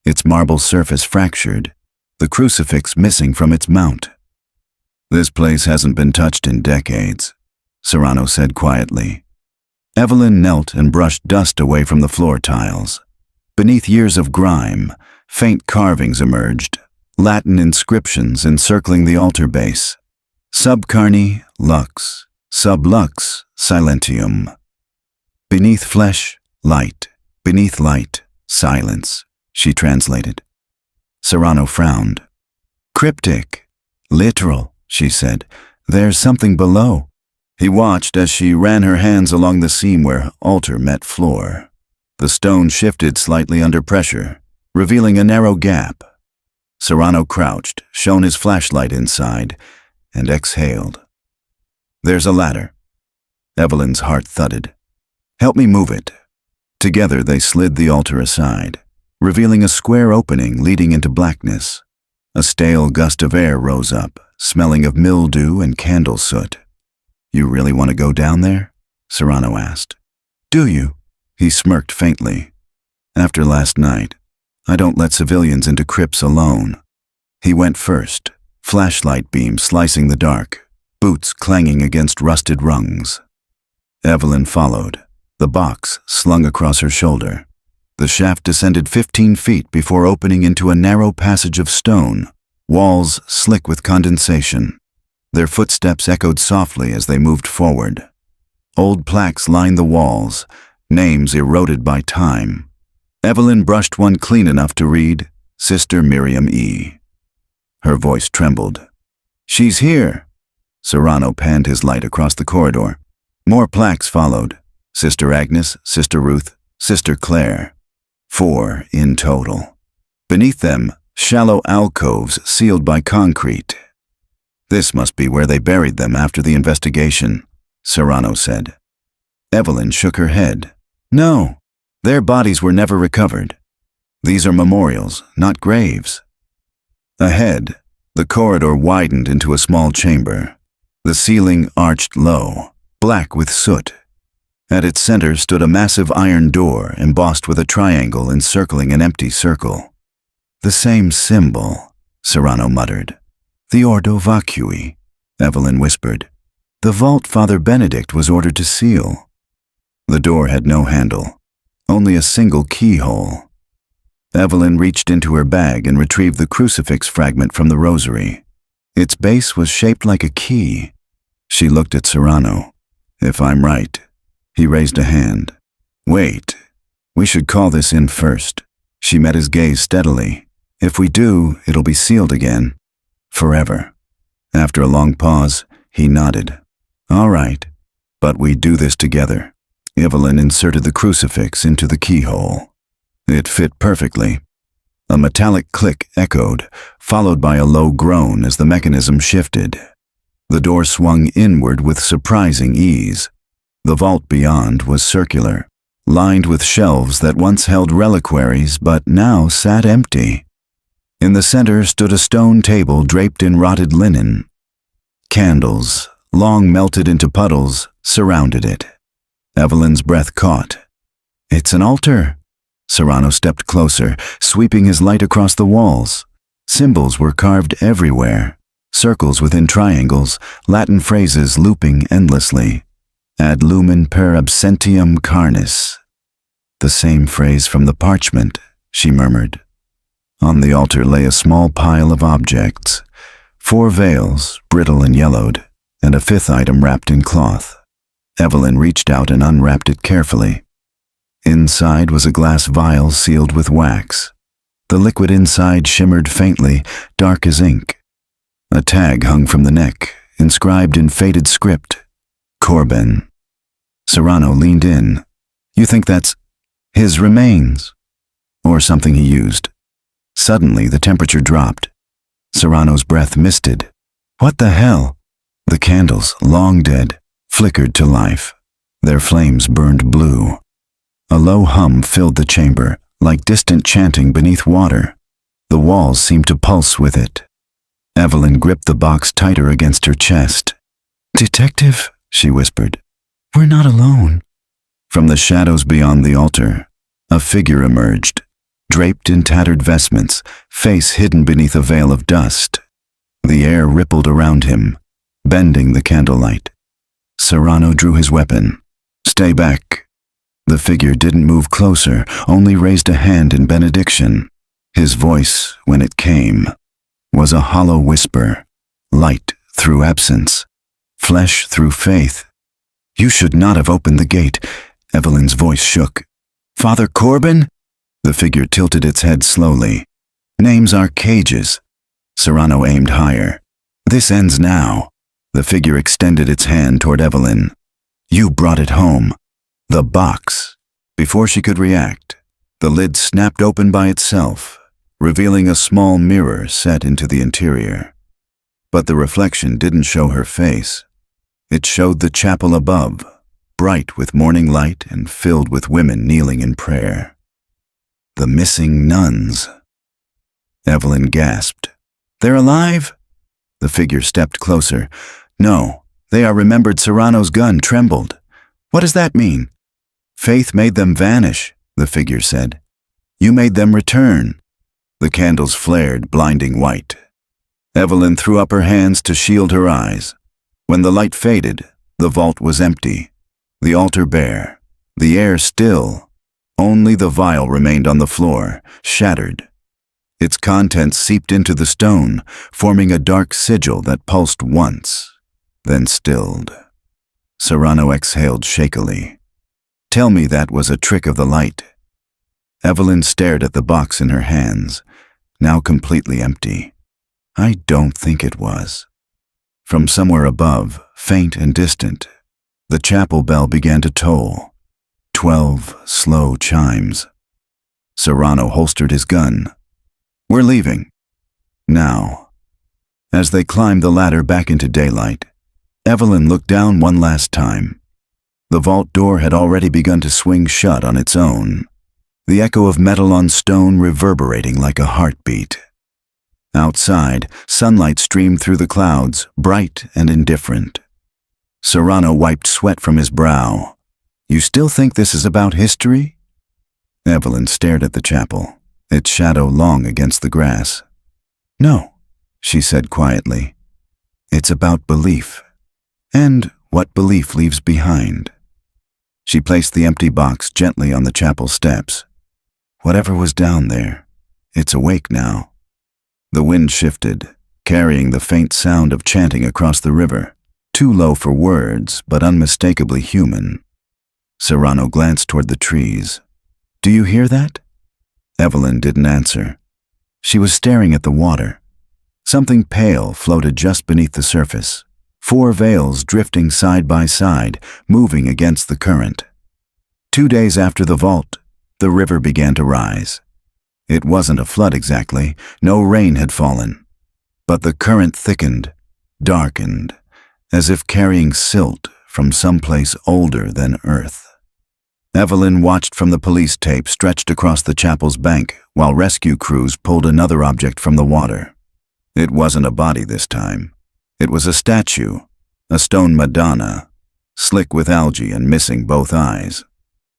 its marble surface fractured, the crucifix missing from its mount. This place hasn't been touched in decades, Serrano said quietly. Evelyn knelt and brushed dust away from the floor tiles. Beneath years of grime, faint carvings emerged, Latin inscriptions encircling the altar base. Sub carne, lux, sub lux, silentium. Beneath flesh, light. Beneath light, silence, she translated. Serrano frowned. Cryptic. Literal, she said. There's something below. He watched as she ran her hands along the seam where altar met floor. The stone shifted slightly under pressure, revealing a narrow gap. Serrano crouched, shone his flashlight inside, and exhaled. There's a ladder. Evelyn's heart thudded. Help me move it. Together they slid the altar aside, revealing a square opening leading into blackness. A stale gust of air rose up, smelling of mildew and candle soot. You really want to go down there? Serrano asked. Do you? He smirked faintly. After last night, I don't let civilians into crypts alone. He went first, flashlight beam slicing the dark, boots clanging against rusted rungs. Evelyn followed, the box slung across her shoulder. The shaft descended 15 feet before opening into a narrow passage of stone, walls slick with condensation. Their footsteps echoed softly as they moved forward. Old plaques lined the walls, names eroded by time. Evelyn brushed one clean enough to read, Sister Miriam E. Her voice trembled. She's here. Serrano panned his light across the corridor. More plaques followed. Sister Agnes, Sister Ruth, Sister Claire. 4 in total. Beneath them, shallow alcoves sealed by concrete. This must be where they buried them after the investigation, Serrano said. Evelyn shook her head. No, their bodies were never recovered. These are memorials, not graves. Ahead, the corridor widened into a small chamber. The ceiling arched low, black with soot. At its center stood a massive iron door embossed with a triangle encircling an empty circle. The same symbol, Serrano muttered. The Ordo Vacui, Evelyn whispered. The vault Father Benedict was ordered to seal. The door had no handle, only a single keyhole. Evelyn reached into her bag and retrieved the crucifix fragment from the rosary. Its base was shaped like a key. She looked at Serrano. If I'm right. He raised a hand. Wait, we should call this in first. She met his gaze steadily. If we do, it'll be sealed again. Forever. After a long pause, he nodded. All right, but we do this together. Evelyn inserted the crucifix into the keyhole. It fit perfectly. A metallic click echoed, followed by a low groan as the mechanism shifted. The door swung inward with surprising ease. The vault beyond was circular, lined with shelves that once held reliquaries but now sat empty. In the center stood a stone table draped in rotted linen. Candles, long melted into puddles, surrounded it. Evelyn's breath caught. It's an altar. Serrano stepped closer, sweeping his light across the walls. Symbols were carved everywhere. Circles within triangles, Latin phrases looping endlessly. Ad lumen per absentium carnis. The same phrase from the parchment, she murmured. On the altar lay a small pile of objects. 4 veils, brittle and yellowed, and a 5th item wrapped in cloth. Evelyn reached out and unwrapped it carefully. Inside was a glass vial sealed with wax. The liquid inside shimmered faintly, dark as ink. A tag hung from the neck, inscribed in faded script, Corbin. Serrano leaned in. You think that's his remains? Or something he used? Suddenly, the temperature dropped. Serrano's breath misted. What the hell? The candles, long dead, flickered to life. Their flames burned blue. A low hum filled the chamber, like distant chanting beneath water. The walls seemed to pulse with it. Evelyn gripped the box tighter against her chest. "Detective," she whispered, "we're not alone." From the shadows beyond the altar, a figure emerged, draped in tattered vestments, face hidden beneath a veil of dust. The air rippled around him, bending the candlelight. Serrano drew his weapon. "Stay back." The figure didn't move closer, only raised a hand in benediction. His voice, when it came, was a hollow whisper, light through absence, flesh through faith. "You should not have opened the gate." Evelyn's voice shook. "Father Corbin?" The figure tilted its head slowly. "Names are cages." Serrano aimed higher. "This ends now." The figure extended its hand toward Evelyn. "You brought it home. The box." Before she could react, the lid snapped open by itself, revealing a small mirror set into the interior. But the reflection didn't show her face. It showed the chapel above, bright with morning light and filled with women kneeling in prayer. The missing nuns. Evelyn gasped. "They're alive?" The figure stepped closer. "No, they are remembered." Serrano's gun trembled. "What does that mean?" "Faith made them vanish," the figure said. "You made them return." The candles flared, blinding white. Evelyn threw up her hands to shield her eyes. When the light faded, the vault was empty, the altar bare, the air still. Only the vial remained on the floor, shattered. Its contents seeped into the stone, forming a dark sigil that pulsed once, then stilled. Serrano exhaled shakily. "Tell me that was a trick of the light." Evelyn stared at the box in her hands, now completely empty. "I don't think it was." From somewhere above, faint and distant, the chapel bell began to toll. 12 slow chimes. Serrano holstered his gun. "We're leaving. Now." As they climbed the ladder back into daylight, Evelyn looked down one last time. The vault door had already begun to swing shut on its own, the echo of metal on stone reverberating like a heartbeat. Outside, sunlight streamed through the clouds, bright and indifferent. Serrano wiped sweat from his brow. "You still think this is about history?" Evelyn stared at the chapel, its shadow long against the grass. "No," she said quietly. "It's about belief, and what belief leaves behind." She placed the empty box gently on the chapel steps. Whatever was down there, it's awake now. The wind shifted, carrying the faint sound of chanting across the river, too low for words, but unmistakably human. Serrano glanced toward the trees. "Do you hear that?" Evelyn didn't answer. She was staring at the water. Something pale floated just beneath the surface, 4 veils drifting side by side, moving against the current. 2 days after the vault, the river began to rise. It wasn't a flood exactly, no rain had fallen. But the current thickened, darkened, as if carrying silt from someplace older than Earth. Evelyn watched from the police tape stretched across the chapel's bank while rescue crews pulled another object from the water. It wasn't a body this time. It was a statue, a stone Madonna, slick with algae and missing both eyes.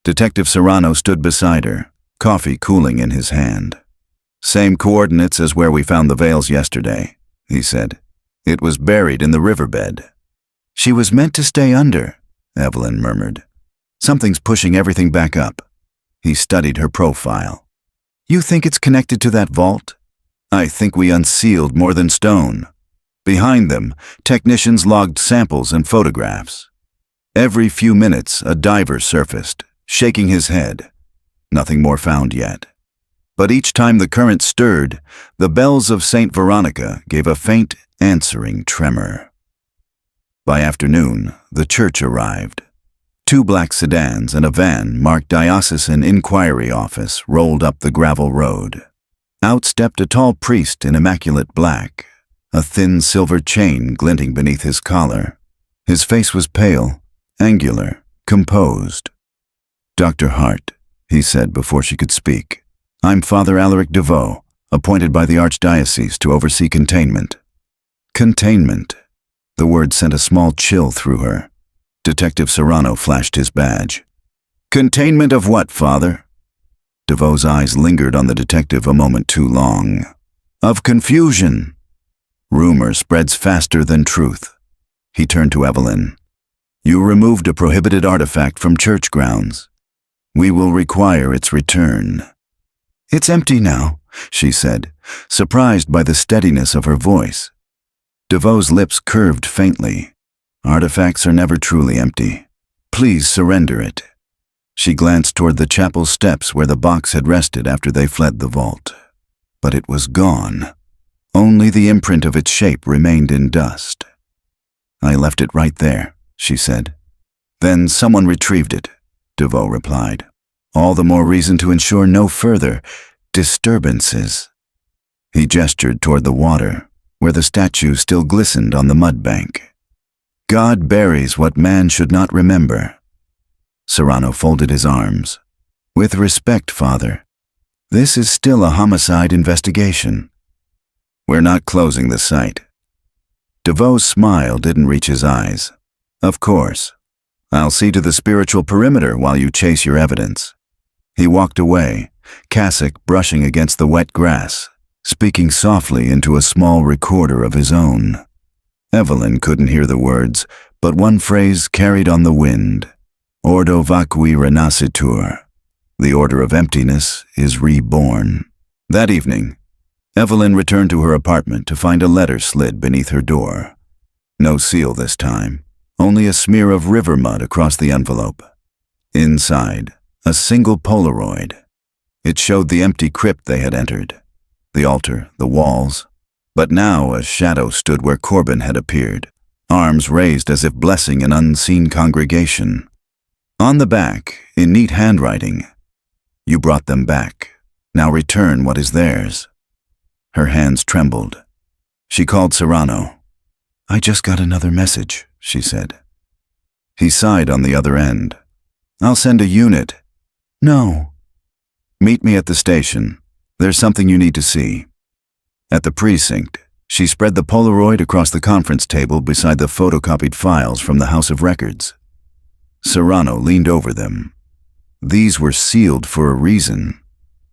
Detective Serrano stood beside her, coffee cooling in his hand. "Same coordinates as where we found the veils yesterday," he said. "It was buried in the riverbed." "She was meant to stay under," Evelyn murmured. "Something's pushing everything back up." He studied her profile. "You think it's connected to that vault?" "I think we unsealed more than stone." Behind them, technicians logged samples and photographs. Every few minutes, a diver surfaced, shaking his head. Nothing more found yet. But each time the current stirred, the bells of St. Veronica gave a faint, answering tremor. By afternoon, the church arrived. 2 black sedans and a van marked Diocesan Inquiry Office rolled up the gravel road. Out stepped a tall priest in immaculate black, a thin silver chain glinting beneath his collar. His face was pale, angular, composed. "Dr. Hart," he said before she could speak, "I'm Father Alaric DeVoe, appointed by the Archdiocese to oversee containment." Containment. The word sent a small chill through her. Detective Serrano flashed his badge. "Containment of what, Father?" DeVoe's eyes lingered on the detective a moment too long. "Of confusion. Rumor spreads faster than truth." He turned to Evelyn. "You removed a prohibited artifact from church grounds. We will require its return." "It's empty now," she said, surprised by the steadiness of her voice. DeVoe's lips curved faintly. "Artifacts are never truly empty. Please surrender it." She glanced toward the chapel steps where the box had rested after they fled the vault. But it was gone. Only the imprint of its shape remained in dust. "I left it right there," she said. "Then someone retrieved it," DeVoe replied. "All the more reason to ensure no further disturbances." He gestured toward the water, where the statue still glistened on the mud bank. "God buries what man should not remember." Serrano folded his arms. "With respect, Father, this is still a homicide investigation. We're not closing the site." DeVoe's smile didn't reach his eyes. "Of course. I'll see to the spiritual perimeter while you chase your evidence." He walked away, cassock brushing against the wet grass, speaking softly into a small recorder of his own. Evelyn couldn't hear the words, but one phrase carried on the wind. "Ordo vacui renascitur." The order of emptiness is reborn. That evening, Evelyn returned to her apartment to find a letter slid beneath her door. No seal this time, only a smear of river mud across the envelope. Inside, a single Polaroid. It showed the empty crypt they had entered. The altar, the walls. But now a shadow stood where Corbin had appeared, arms raised as if blessing an unseen congregation. On the back, in neat handwriting, "You brought them back. Now return what is theirs." Her hands trembled. She called Serrano. "I just got another message," she said. He sighed on the other end. "I'll send a unit." "No." "Meet me at the station. There's something you need to see." At the precinct, she spread the Polaroid across the conference table beside the photocopied files from the House of Records. Serrano leaned over them. "These were sealed for a reason."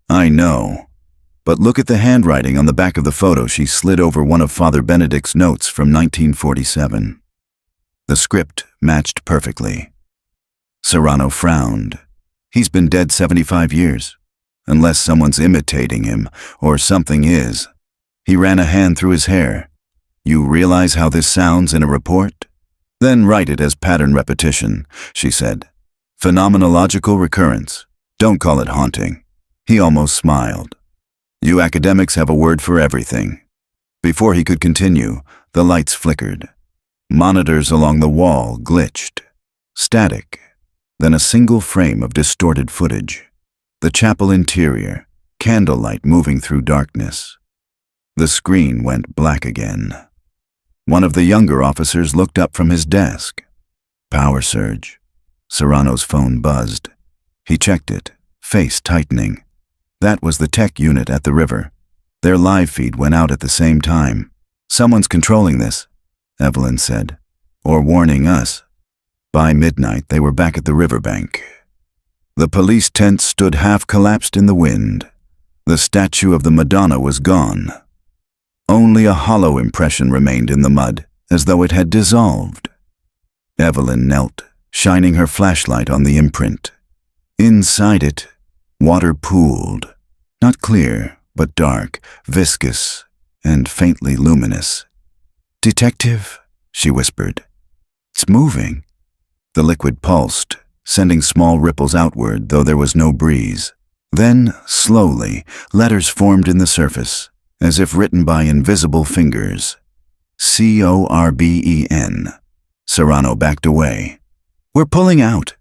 "I know. But look at the handwriting on the back of the photo she slid over one of Father Benedict's notes from 1947. The script matched perfectly." Serrano frowned. "He's been dead 75 years. Unless someone's imitating him, or something is." He ran a hand through his hair. "You realize how this sounds in a report? Then write it as pattern repetition," she said. "Phenomenological recurrence. Don't call it haunting." He almost smiled. "You academics have a word for everything." Before he could continue, the lights flickered. Monitors along the wall glitched. Static. Then a single frame of distorted footage. The chapel interior, candlelight moving through darkness. The screen went black again. One of the younger officers looked up from his desk. Power surge. Serrano's phone buzzed. He checked it, face tightening. That was the tech unit at the river. Their live feed went out at the same time. "Someone's controlling this," Evelyn said. "Or warning us." By midnight, they were back at the riverbank. The police tent stood half-collapsed in the wind. The statue of the Madonna was gone. Only a hollow impression remained in the mud, as though it had dissolved. Evelyn knelt, shining her flashlight on the imprint. Inside it, water pooled. Not clear, but dark, viscous, and faintly luminous. "Detective," she whispered. "It's moving." The liquid pulsed, sending small ripples outward, though there was no breeze. Then, slowly, letters formed in the surface, as if written by invisible fingers. CORBEN. Serrano backed away. "We're pulling out."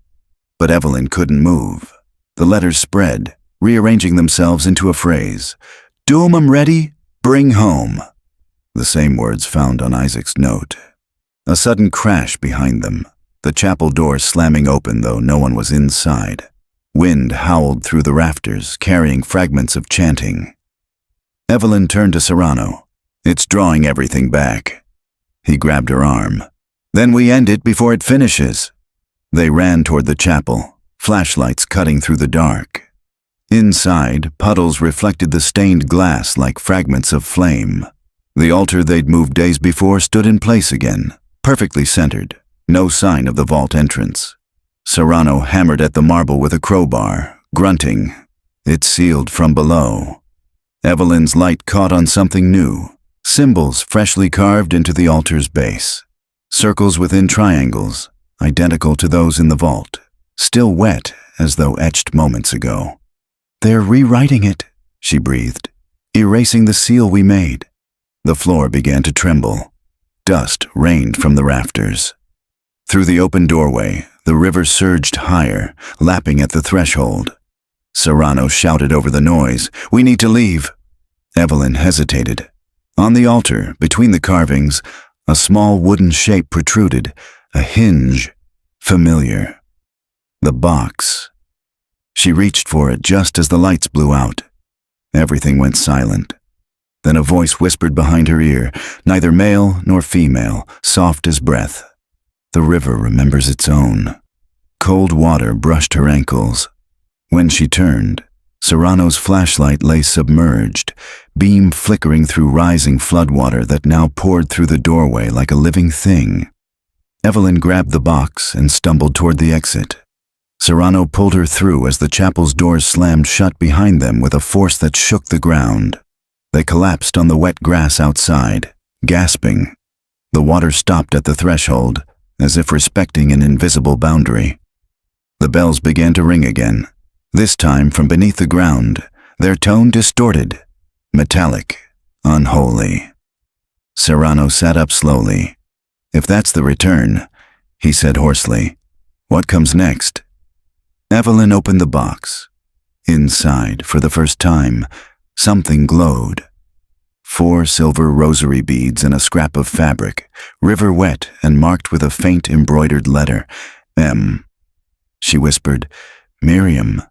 But Evelyn couldn't move. The letters spread, rearranging themselves into a phrase. "Doom 'em ready, bring home." The same words found on Isaac's note. A sudden crash behind them, the chapel door slamming open though no one was inside. Wind howled through the rafters, carrying fragments of chanting. Evelyn turned to Serrano. "It's drawing everything back." He grabbed her arm. "Then we end it before it finishes." They ran toward the chapel, flashlights cutting through the dark. Inside, puddles reflected the stained glass like fragments of flame. The altar they'd moved days before stood in place again, perfectly centered, no sign of the vault entrance. Serrano hammered at the marble with a crowbar, grunting. It sealed from below. Evelyn's light caught on something new, symbols freshly carved into the altar's base. Circles within triangles, identical to those in the vault, still wet as though etched moments ago. "They're rewriting it," she breathed, "erasing the seal we made." The floor began to tremble. Dust rained from the rafters. Through the open doorway, the river surged higher, lapping at the threshold. Serrano shouted over the noise, "We need to leave." Evelyn hesitated. On the altar, between the carvings, a small wooden shape protruded, a hinge, familiar. The box. She reached for it just as the lights blew out. Everything went silent. Then a voice whispered behind her ear, neither male nor female, soft as breath. "The river remembers its own." Cold water brushed her ankles. When she turned, Serrano's flashlight lay submerged, beam flickering through rising floodwater that now poured through the doorway like a living thing. Evelyn grabbed the box and stumbled toward the exit. Serrano pulled her through as the chapel's doors slammed shut behind them with a force that shook the ground. They collapsed on the wet grass outside, gasping. The water stopped at the threshold, as if respecting an invisible boundary. The bells began to ring again, this time from beneath the ground, their tone distorted, metallic, unholy. Serrano sat up slowly. "If that's the return," he said hoarsely, "what comes next?" Evelyn opened the box. Inside, for the first time, something glowed. 4 silver rosary beads and a scrap of fabric, river wet and marked with a faint embroidered letter, M. She whispered, "Miriam."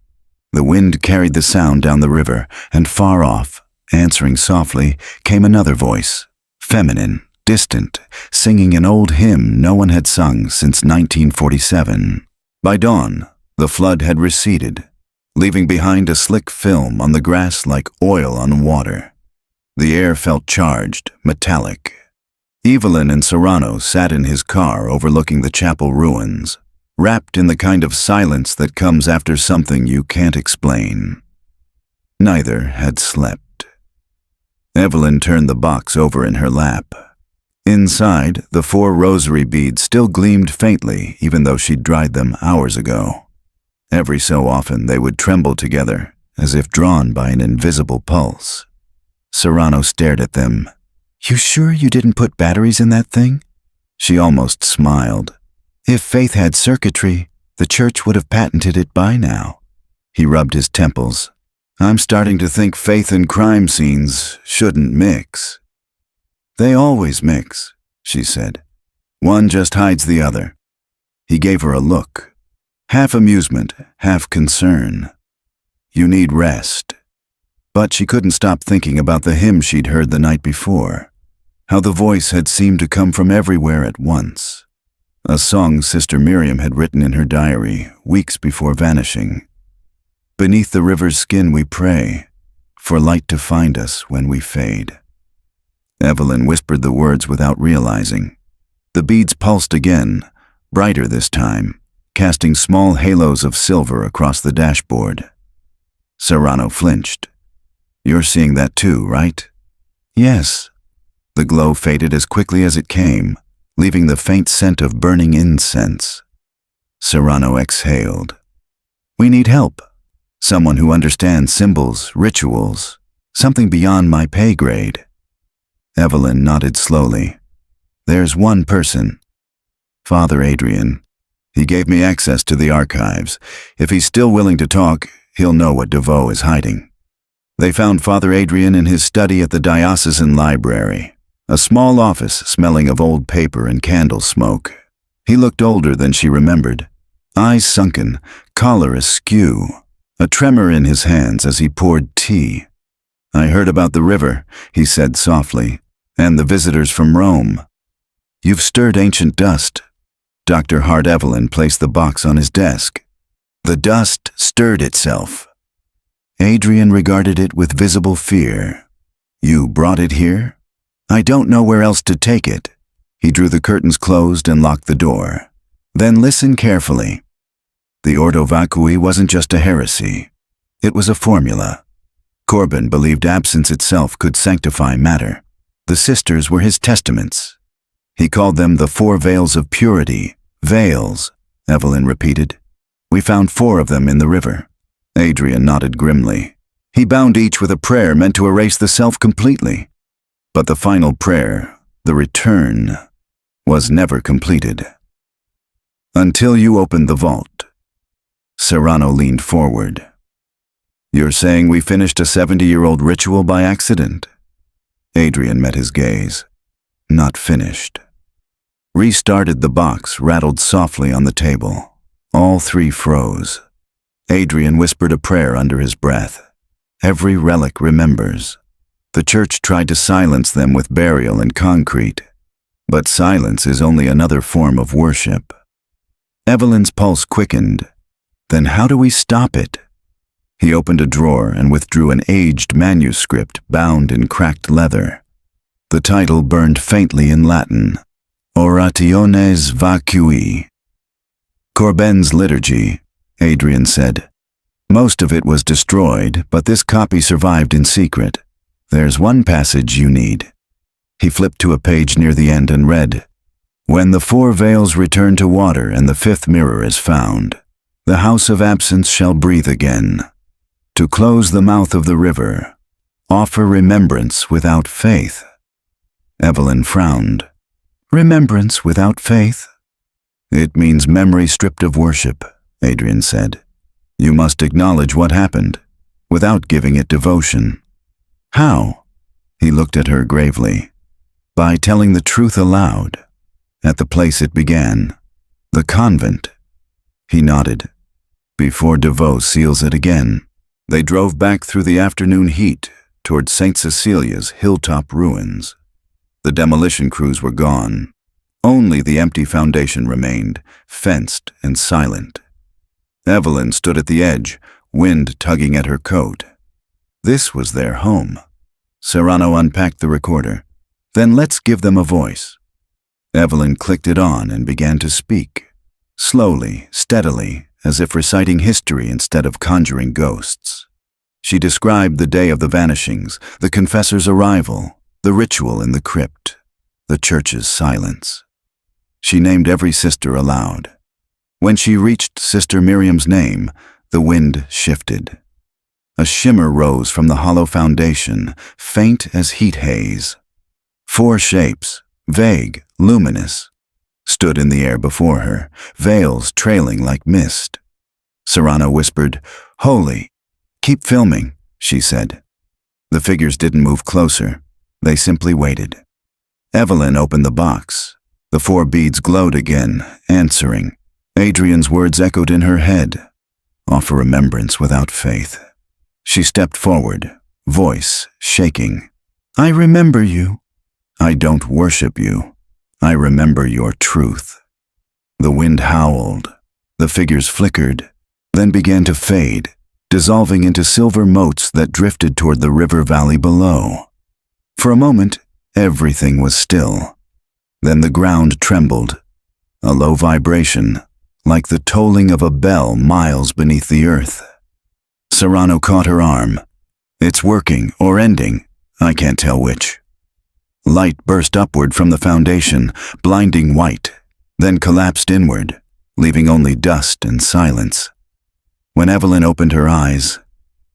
The wind carried the sound down the river, and far off, answering softly, came another voice, feminine, distant, singing an old hymn no one had sung since 1947. By dawn, the flood had receded, leaving behind a slick film on the grass like oil on water. The air felt charged, metallic. Evelyn and Serrano sat in his car overlooking the chapel ruins, wrapped in the kind of silence that comes after something you can't explain. Neither had slept. Evelyn turned the box over in her lap. Inside, the 4 rosary beads still gleamed faintly, even though she'd dried them hours ago. Every so often they would tremble together, as if drawn by an invisible pulse. Serrano stared at them. "You sure you didn't put batteries in that thing?" She almost smiled. "If faith had circuitry, the church would have patented it by now." He rubbed his temples. "I'm starting to think faith and crime scenes shouldn't mix." "They always mix," she said. "One just hides the other." He gave her a look, half amusement, half concern. "You need rest." But she couldn't stop thinking about the hymn she'd heard the night before, how the voice had seemed to come from everywhere at once. A song Sister Miriam had written in her diary weeks before vanishing. "Beneath the river's skin we pray, for light to find us when we fade." Evelyn whispered the words without realizing. The beads pulsed again, brighter this time, casting small halos of silver across the dashboard. Serrano flinched. "You're seeing that too, right?" "Yes." The glow faded as quickly as it came, leaving the faint scent of burning incense. Serrano exhaled. "We need help. Someone who understands symbols, rituals, something beyond my pay grade." Evelyn nodded slowly. "There's one person." Father Adrian. He gave me access to the archives. If he's still willing to talk, he'll know what DeVoe is hiding. They found Father Adrian in his study at the diocesan library, a small office smelling of old paper and candle smoke. He looked older than she remembered, eyes sunken, collar askew, a tremor in his hands as he poured tea. "I heard about the river," he said softly, "and the visitors from Rome. You've stirred ancient dust." Dr. Hart Evelyn placed the box on his desk. The dust stirred itself. Adrian regarded it with visible fear. "You brought it here? I don't know where else to take it." He drew the curtains closed and locked the door. "Then listen carefully. The Ordo Vacui wasn't just a heresy. It was a formula. Corbin believed absence itself could sanctify matter. The sisters were his testaments. He called them the 4 veils of purity. Veils, Evelyn repeated. We found 4 of them in the river. Adrian nodded grimly. He bound each with a prayer meant to erase the self completely. But the final prayer, the return, was never completed. Until you opened the vault. Serrano leaned forward. You're saying we finished a 70-year-old ritual by accident? Adrian met his gaze. Not finished. Restarted the box, rattled softly on the table. All 3 froze. Adrian whispered a prayer under his breath. Every relic remembers. The church tried to silence them with burial and concrete. But silence is only another form of worship. Evelyn's pulse quickened. Then how do we stop it? He opened a drawer and withdrew an aged manuscript bound in cracked leather. The title burned faintly in Latin. Orationes Vacui. Corbin's liturgy, Adrian said. Most of it was destroyed, but this copy survived in secret. There's one passage you need. He flipped to a page near the end and read, When the 4 veils return to water and the 5th mirror is found, the house of absence shall breathe again. To close the mouth of the river, offer remembrance without faith. Evelyn frowned. Remembrance without faith? It means memory stripped of worship, Adrian said. You must acknowledge what happened, without giving it devotion. How? He looked at her gravely. By telling the truth aloud, at the place it began, the convent. He nodded. Before DeVoe seals it again. They drove back through the afternoon heat toward St. Cecilia's hilltop ruins. The demolition crews were gone. Only the empty foundation remained, fenced and silent. Evelyn stood at the edge, wind tugging at her coat. This was their home. Serrano unpacked the recorder. Then let's give them a voice. Evelyn clicked it on and began to speak. Slowly, steadily, as if reciting history instead of conjuring ghosts. She described the day of the vanishings, the confessor's arrival, the ritual in the crypt, the church's silence. She named every sister aloud. When she reached Sister Miriam's name, the wind shifted. A shimmer rose from the hollow foundation, faint as heat haze. 4 shapes, vague, luminous, stood in the air before her, veils trailing like mist. Serrano whispered, Holy. Keep filming, she said. The figures didn't move closer. They simply waited. Evelyn opened the box. The 4 beads glowed again, answering. Adrian's words echoed in her head. Offer remembrance without faith. She stepped forward, voice shaking. I remember you. I don't worship you. I remember your truth. The wind howled. The figures flickered, then began to fade, dissolving into silver motes that drifted toward the river valley below. For a moment, everything was still. Then the ground trembled, a low vibration, like the tolling of a bell miles beneath the earth. Serrano caught her arm. It's working, or ending, I can't tell which. Light burst upward from the foundation, blinding white, then collapsed inward, leaving only dust and silence. When Evelyn opened her eyes,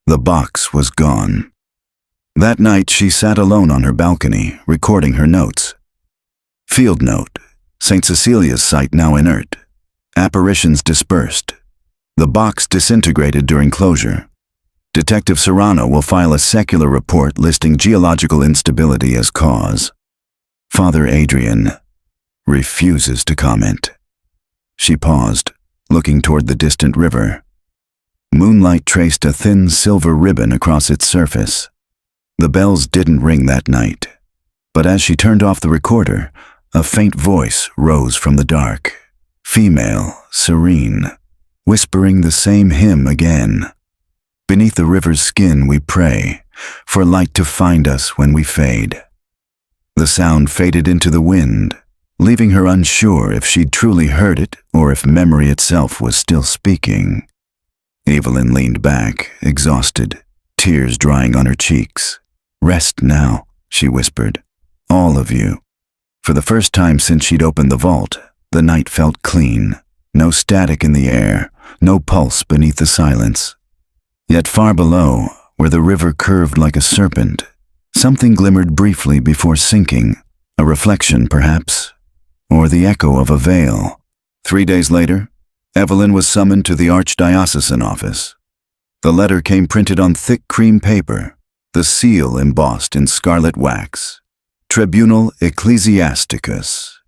the box was gone. That night she sat alone on her balcony, recording her notes. Field note, St. Cecilia's site now inert. Apparitions dispersed. The box disintegrated during closure. Detective Serrano will file a secular report listing geological instability as cause. Father Adrian refuses to comment. She paused, looking toward the distant river. Moonlight traced a thin silver ribbon across its surface. The bells didn't ring that night, but as she turned off the recorder, a faint voice rose from the dark, female, serene, whispering the same hymn again. Beneath the river's skin we pray, for light to find us when we fade. The sound faded into the wind, leaving her unsure if she'd truly heard it or if memory itself was still speaking. Evelyn leaned back, exhausted, tears drying on her cheeks. "Rest now," she whispered. "All of you." For the first time since she'd opened the vault, the night felt clean. No static in the air, no pulse beneath the silence. Yet far below, where the river curved like a serpent, something glimmered briefly before sinking, a reflection perhaps, or the echo of a veil. 3 days later, Evelyn was summoned to the archdiocesan office. The letter came printed on thick cream paper, the seal embossed in scarlet wax. Tribunal Ecclesiasticus.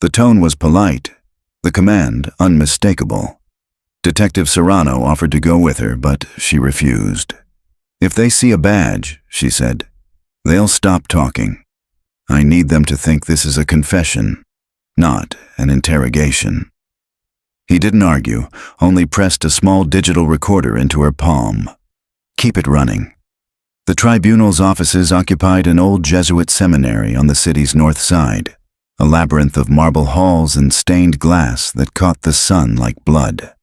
The tone was polite, the command unmistakable. Detective Serrano offered to go with her, but she refused. "If they see a badge," she said, "they'll stop talking. I need them to think this is a confession, not an interrogation." He didn't argue, only pressed a small digital recorder into her palm. "Keep it running." The tribunal's offices occupied an old Jesuit seminary on the city's north side, a labyrinth of marble halls and stained glass that caught the sun like blood.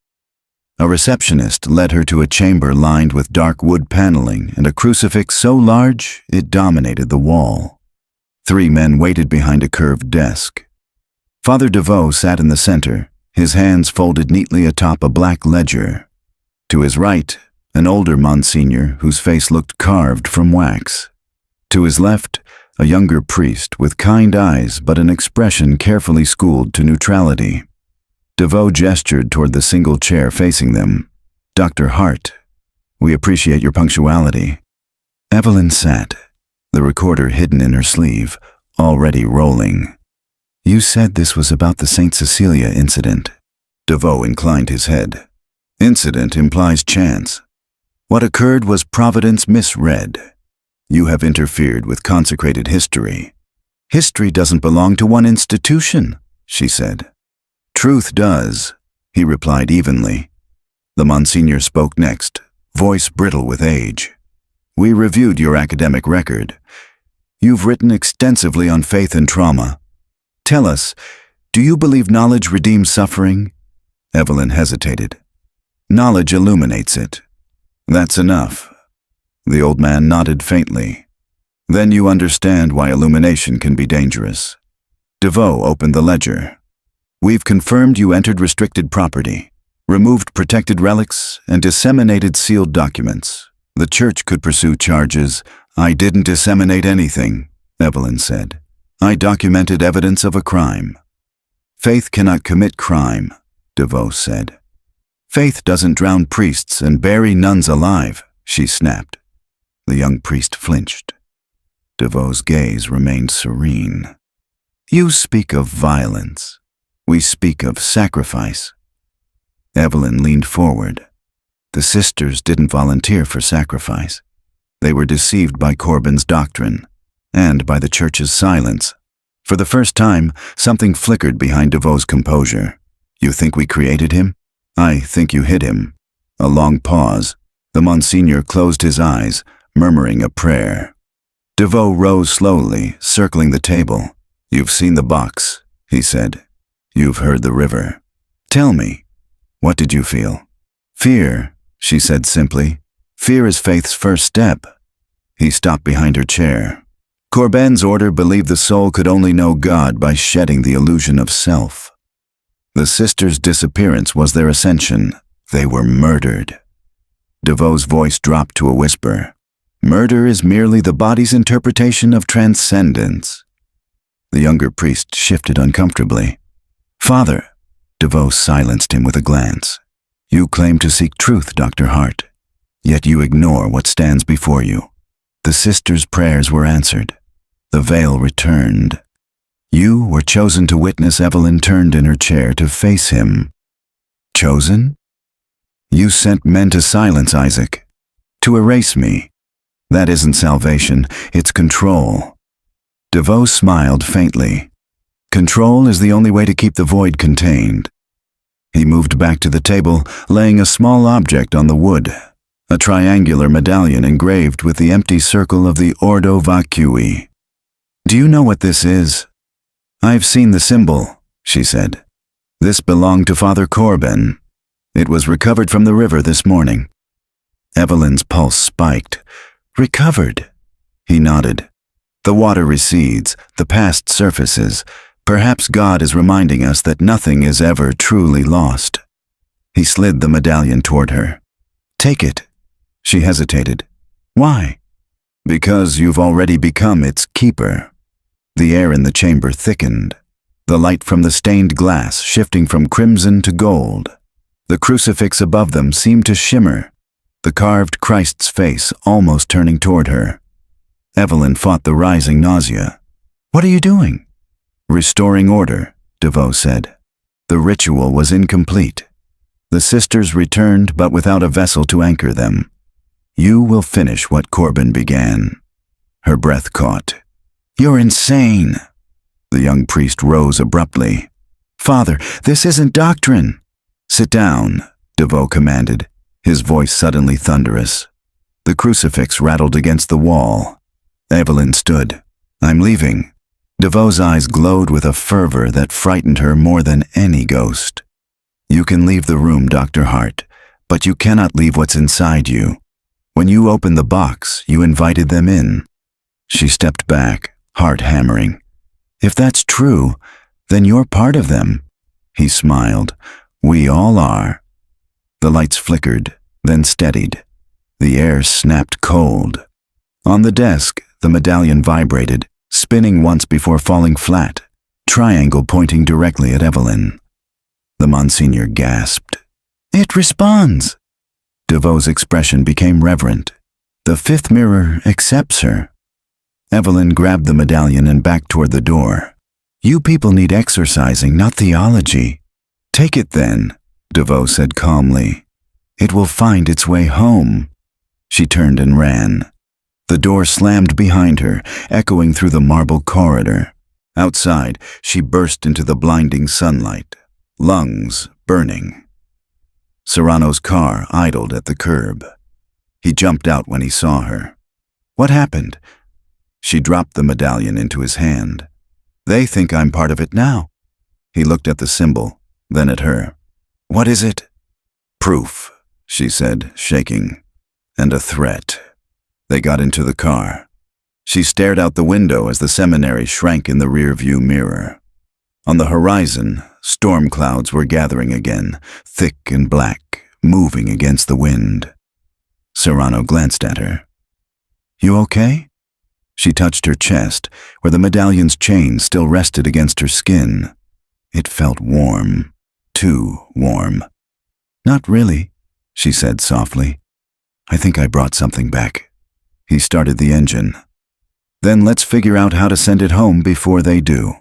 A receptionist led her to a chamber lined with dark wood paneling and a crucifix so large it dominated the wall. 3 men waited behind a curved desk. Father DeVoe sat in the center, his hands folded neatly atop a black ledger. To his right, an older Monsignor whose face looked carved from wax. To his left, a younger priest with kind eyes but an expression carefully schooled to neutrality. DeVoe gestured toward the single chair facing them. "Dr. Hart, we appreciate your punctuality." Evelyn sat, the recorder hidden in her sleeve, already rolling. "You said this was about the St. Cecilia incident." DeVoe inclined his head. "Incident implies chance. What occurred was Providence misread. You have interfered with consecrated history." "History doesn't belong to one institution," she said. "Truth does," he replied evenly. The Monsignor spoke next, voice brittle with age. "We reviewed your academic record. You've written extensively on faith and trauma. Tell us, do you believe knowledge redeems suffering?" Evelyn hesitated. "Knowledge illuminates it. That's enough." The old man nodded faintly. "Then you understand why illumination can be dangerous." DeVoe opened the ledger. "We've confirmed you entered restricted property, removed protected relics, and disseminated sealed documents. The church could pursue charges." "I didn't disseminate anything," Evelyn said. "I documented evidence of a crime." "Faith cannot commit crime," DeVoe said. "Faith doesn't drown priests and bury nuns alive," she snapped. The young priest flinched. DeVoe's gaze remained serene. "You speak of violence. We speak of sacrifice." Evelyn leaned forward. The sisters didn't volunteer for sacrifice. They were deceived by Corbin's doctrine, and by the church's silence. For the first time, something flickered behind DeVoe's composure. "You think we created him? I think you hid him." A long pause. The Monsignor closed his eyes, murmuring a prayer. DeVoe rose slowly, circling the table. "You've seen the box," he said. "You've heard the river. Tell me, what did you feel?" "Fear," she said simply. "Fear is faith's first step." He stopped behind her chair. Corbin's order believed the soul could only know God by shedding the illusion of self. The sisters' disappearance was their ascension. They were murdered. DeVoe's voice dropped to a whisper. "Murder is merely the body's interpretation of transcendence." The younger priest shifted uncomfortably. "Father," DeVoe silenced him with a glance. "You claim to seek truth, Dr. Hart, yet you ignore what stands before you. The sister's prayers were answered. The veil returned. You were chosen to witness Evelyn turned in her chair to face him." "Chosen? You sent men to silence Isaac, to erase me. That isn't salvation, it's control." DeVoe smiled faintly. "Control is the only way to keep the void contained." He moved back to the table, laying a small object on the wood, a triangular medallion engraved with the empty circle of the Ordo Vacui. "Do you know what this is?" "I've seen the symbol," she said. "This belonged to Father Corbin. It was recovered from the river this morning." Evelyn's pulse spiked. "Recovered?" He nodded. "The water recedes, the past surfaces. Perhaps God is reminding us that nothing is ever truly lost." He slid the medallion toward her. "Take it." She hesitated. "Why?" "Because you've already become its keeper." The air in the chamber thickened, the light from the stained glass shifting from crimson to gold. The crucifix above them seemed to shimmer, the carved Christ's face almost turning toward her. Evelyn fought the rising nausea. "What are you doing?" "Restoring order," DeVoe said. The ritual was incomplete. The sisters returned, but without a vessel to anchor them. "You will finish what Corbin began." Her breath caught. "You're insane." The young priest rose abruptly. "Father, this isn't doctrine." "Sit down," DeVoe commanded, his voice suddenly thunderous. The crucifix rattled against the wall. Evelyn stood. "I'm leaving." DeVoe's eyes glowed with a fervor that frightened her more than any ghost. "You can leave the room, Dr. Hart, but you cannot leave what's inside you. When you opened the box, you invited them in." She stepped back, heart hammering. "If that's true, then you're part of them." He smiled. "We all are." The lights flickered, then steadied. The air snapped cold. On the desk, the medallion vibrated, spinning once before falling flat, triangle pointing directly at Evelyn. The Monsignor gasped. "It responds!" DeVoe's expression became reverent. "The fifth mirror accepts her." Evelyn grabbed the medallion and backed toward the door. "You people need exorcising, not theology." "Take it then," DeVoe said calmly. "It will find its way home." She turned and ran. The door slammed behind her, echoing through the marble corridor. Outside, she burst into the blinding sunlight, lungs burning. Serrano's car idled at the curb. He jumped out when he saw her. "What happened?" She dropped the medallion into his hand. "They think I'm part of it now." He looked at the symbol, then at her. "What is it?" "Proof," she said, shaking. "And a threat." They got into the car. She stared out the window as the seminary shrank in the rearview mirror. On the horizon, storm clouds were gathering again, thick and black, moving against the wind. Serrano glanced at her. "You okay?" She touched her chest, where the medallion's chain still rested against her skin. It felt warm, too warm. "Not really," she said softly. "I think I brought something back." He started the engine. "Then let's figure out how to send it home before they do."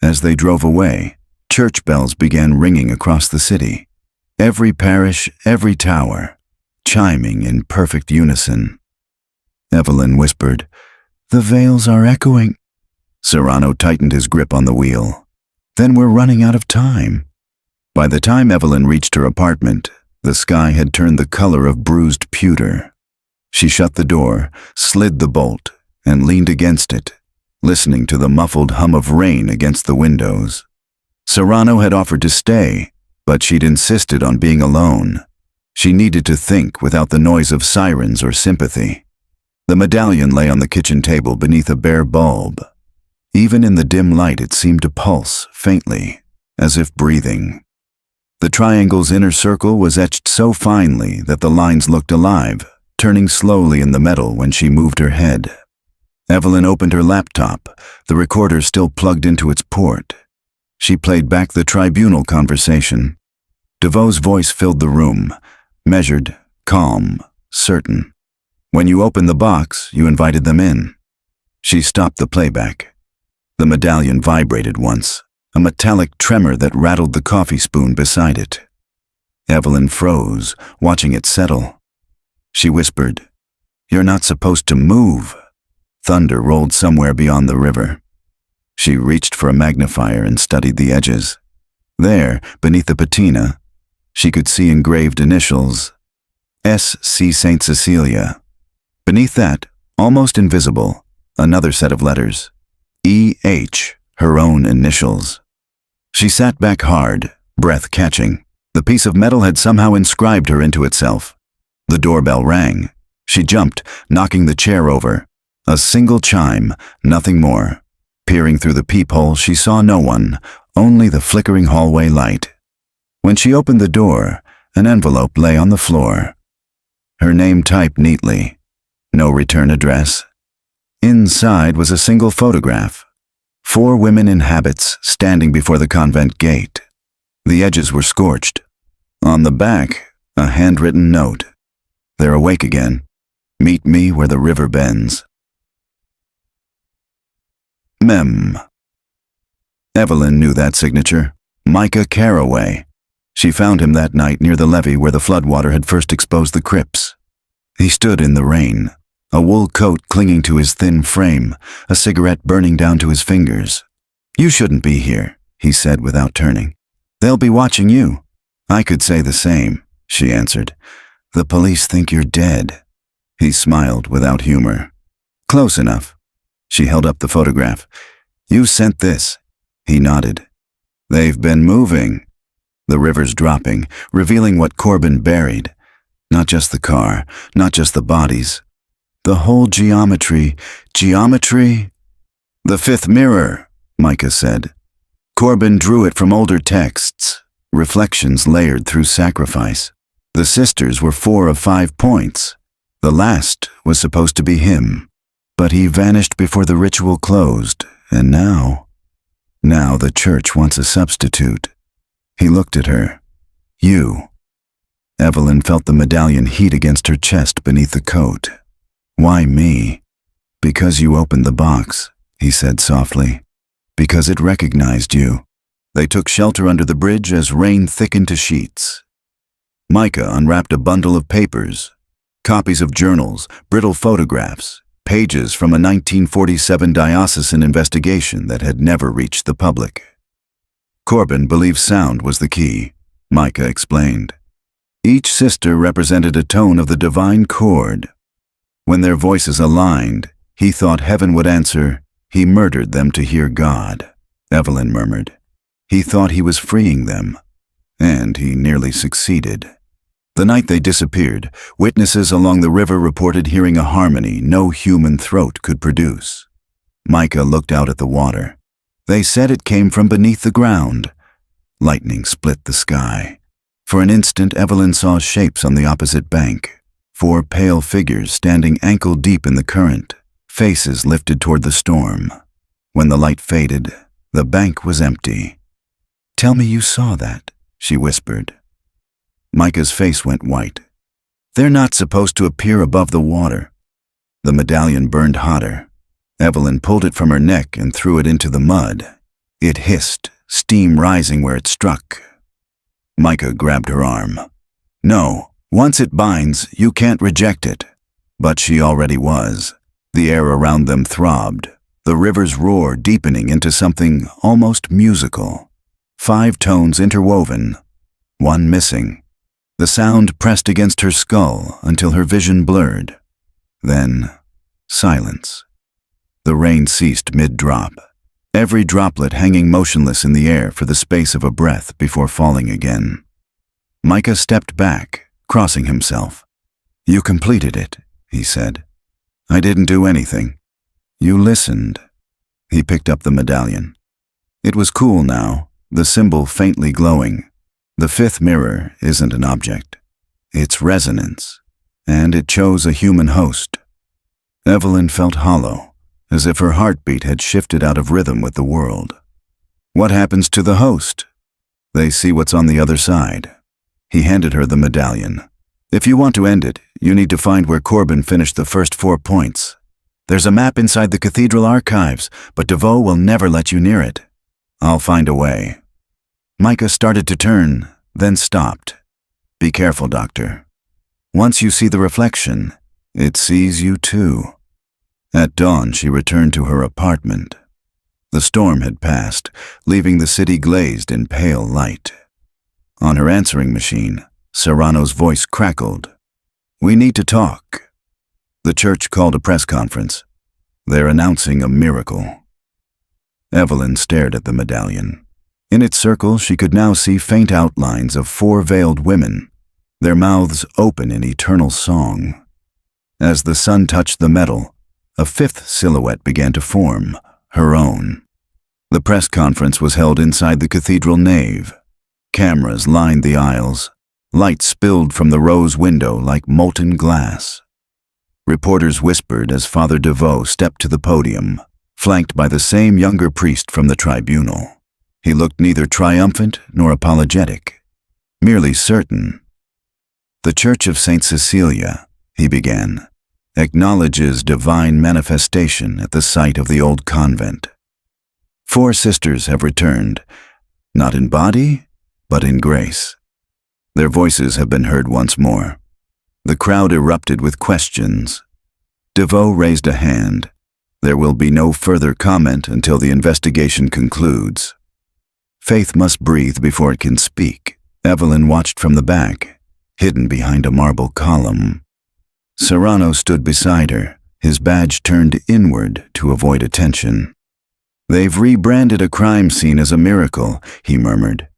As they drove away, church bells began ringing across the city. Every parish, every tower, chiming in perfect unison. Evelyn whispered, "The veils are echoing." Serrano tightened his grip on the wheel. "Then we're running out of time." By the time Evelyn reached her apartment, the sky had turned the color of bruised pewter. She shut the door, slid the bolt, and leaned against it, listening to the muffled hum of rain against the windows. Serrano had offered to stay, but she'd insisted on being alone. She needed to think without the noise of sirens or sympathy. The medallion lay on the kitchen table beneath a bare bulb. Even in the dim light it seemed to pulse, faintly, as if breathing. The triangle's inner circle was etched so finely that the lines looked alive, turning slowly in the metal when she moved her head. Evelyn opened her laptop, the recorder still plugged into its port. She played back the tribunal conversation. DeVoe's voice filled the room, measured, calm, certain. When you opened the box, you invited them in. She stopped the playback. The medallion vibrated once, a metallic tremor that rattled the coffee spoon beside it. Evelyn froze, watching it settle. She whispered, "You're not supposed to move." Thunder rolled somewhere beyond the river. She reached for a magnifier and studied the edges. There, beneath the patina, she could see engraved initials, S.C. St. Cecilia. Beneath that, almost invisible, another set of letters, E.H., her own initials. She sat back hard, breath catching. The piece of metal had somehow inscribed her into itself. The doorbell rang. She jumped, knocking the chair over. A single chime, nothing more. Peering through the peephole, she saw no one, only the flickering hallway light. When she opened the door, an envelope lay on the floor. Her name typed neatly. No return address. Inside was a single photograph. 4 women in habits standing before the convent gate. The edges were scorched. On the back, a handwritten note. "They're awake again. Meet me where the river bends." Mem. Evelyn knew that signature. Micah Carraway. She found him that night near the levee where the floodwater had first exposed the crypts. He stood in the rain, a wool coat clinging to his thin frame, a cigarette burning down to his fingers. "You shouldn't be here," he said without turning. "They'll be watching you." "I could say the same," she answered. "The police think you're dead." He smiled without humor. "Close enough." She held up the photograph. "You sent this." He nodded. "They've been moving." The river's dropping, revealing what Corbin buried. Not just the car, not just the bodies. The whole geometry. Geometry? "The fifth mirror," Micah said. Corbin drew it from older texts, reflections layered through sacrifice. The sisters were 4 of 5 points. The last was supposed to be him. But he vanished before the ritual closed, and now the church wants a substitute. He looked at her. "You." Evelyn felt the medallion heat against her chest beneath the coat. "Why me?" "Because you opened the box," he said softly. "Because it recognized you." They took shelter under the bridge as rain thickened to sheets. Micah unwrapped a bundle of papers, copies of journals, brittle photographs, pages from a 1947 diocesan investigation that had never reached the public. Corbin believed sound was the key, Micah explained. Each sister represented a tone of the divine chord. When their voices aligned, he thought heaven would answer, "He murdered them to hear God," Evelyn murmured. He thought he was freeing them, and he nearly succeeded. The night they disappeared, witnesses along the river reported hearing a harmony no human throat could produce. Micah looked out at the water. They said it came from beneath the ground. Lightning split the sky. For an instant, Evelyn saw shapes on the opposite bank. 4 pale figures standing ankle-deep in the current, faces lifted toward the storm. When the light faded, the bank was empty. "Tell me you saw that," she whispered. Micah's face went white. "They're not supposed to appear above the water." The medallion burned hotter. Evelyn pulled it from her neck and threw it into the mud. It hissed, steam rising where it struck. Micah grabbed her arm. "No, once it binds, you can't reject it." But she already was. The air around them throbbed, the river's roar deepening into something almost musical. 5 tones interwoven, 1 missing. The sound pressed against her skull until her vision blurred. Then, silence. The rain ceased mid-drop, every droplet hanging motionless in the air for the space of a breath before falling again. Micah stepped back, crossing himself. "You completed it," he said. "I didn't do anything. You listened." He picked up the medallion. It was cool now, the symbol faintly glowing. The 5th mirror isn't an object. It's resonance, and it chose a human host. Evelyn felt hollow, as if her heartbeat had shifted out of rhythm with the world. What happens to the host? They see what's on the other side. He handed her the medallion. If you want to end it, you need to find where Corbin finished the first 4 points. There's a map inside the cathedral archives, but DeVoe will never let you near it. I'll find a way. Micah started to turn, then stopped. Be careful, Doctor. Once you see the reflection, it sees you too. At dawn, she returned to her apartment. The storm had passed, leaving the city glazed in pale light. On her answering machine, Serrano's voice crackled. We need to talk. The church called a press conference. They're announcing a miracle. Evelyn stared at the medallion. In its circle, she could now see faint outlines of 4 veiled women, their mouths open in eternal song. As the sun touched the metal, a 5th silhouette began to form, her own. The press conference was held inside the cathedral nave. Cameras lined the aisles. Light spilled from the rose window like molten glass. Reporters whispered as Father DeVoe stepped to the podium, flanked by the same younger priest from the tribunal. He looked neither triumphant nor apologetic, merely certain. The Church of St. Cecilia, he began, acknowledges divine manifestation at the site of the old convent. 4 sisters have returned, not in body, but in grace. Their voices have been heard once more. The crowd erupted with questions. DeVoe raised a hand. There will be no further comment until the investigation concludes. Faith must breathe before it can speak. Evelyn watched from the back, hidden behind a marble column. Serrano stood beside her, his badge turned inward to avoid attention. They've rebranded a crime scene as a miracle, he murmured.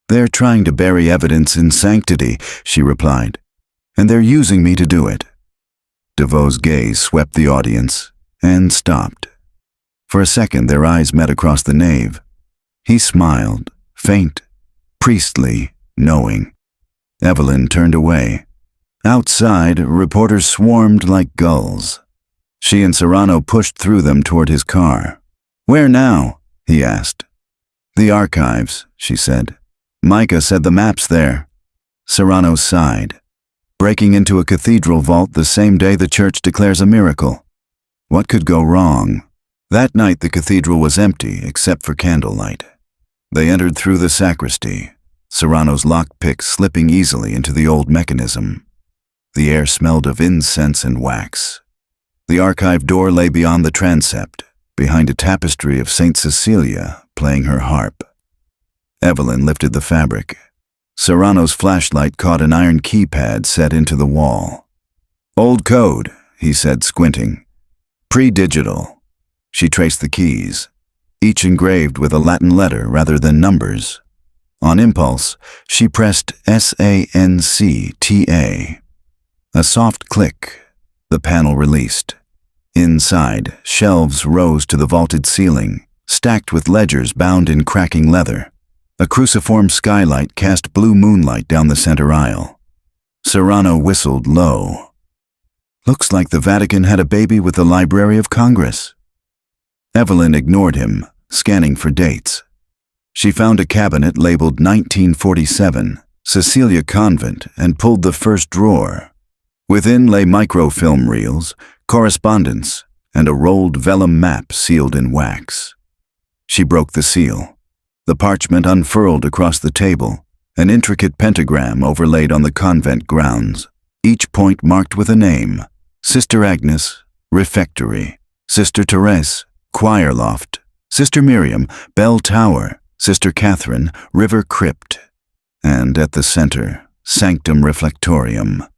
They're trying to bury evidence in sanctity, she replied, and they're using me to do it. DeVoe's gaze swept the audience and stopped. For a second, their eyes met across the nave. He smiled, faint, priestly, knowing. Evelyn turned away. Outside, reporters swarmed like gulls. She and Serrano pushed through them toward his car. Where now? He asked. The archives, she said. Micah said the map's there. Serrano sighed. Breaking into a cathedral vault the same day the church declares a miracle. What could go wrong? That night the cathedral was empty except for candlelight. They entered through the sacristy, Serrano's lockpick slipping easily into the old mechanism. The air smelled of incense and wax. The archive door lay beyond the transept, behind a tapestry of St. Cecilia playing her harp. Evelyn lifted the fabric. Serrano's flashlight caught an iron keypad set into the wall. Old code, he said, squinting. Pre-digital. She traced the keys, each engraved with a Latin letter rather than numbers. On impulse, she pressed SANCTA. A soft click. The panel released. Inside, shelves rose to the vaulted ceiling, stacked with ledgers bound in cracking leather. A cruciform skylight cast blue moonlight down the center aisle. Serrano whistled low. Looks like the Vatican had a baby with the Library of Congress. Evelyn ignored him, scanning for dates. She found a cabinet labeled 1947, Cecilia Convent, and pulled the first drawer. Within lay microfilm reels, correspondence, and a rolled vellum map sealed in wax. She broke the seal. The parchment unfurled across the table, an intricate pentagram overlaid on the convent grounds, each point marked with a name: Sister Agnes, Refectory; Sister Therese, Choir Loft; Sister Miriam, Bell Tower; Sister Catherine, River Crypt; and at the center, Sanctum Reflectorium.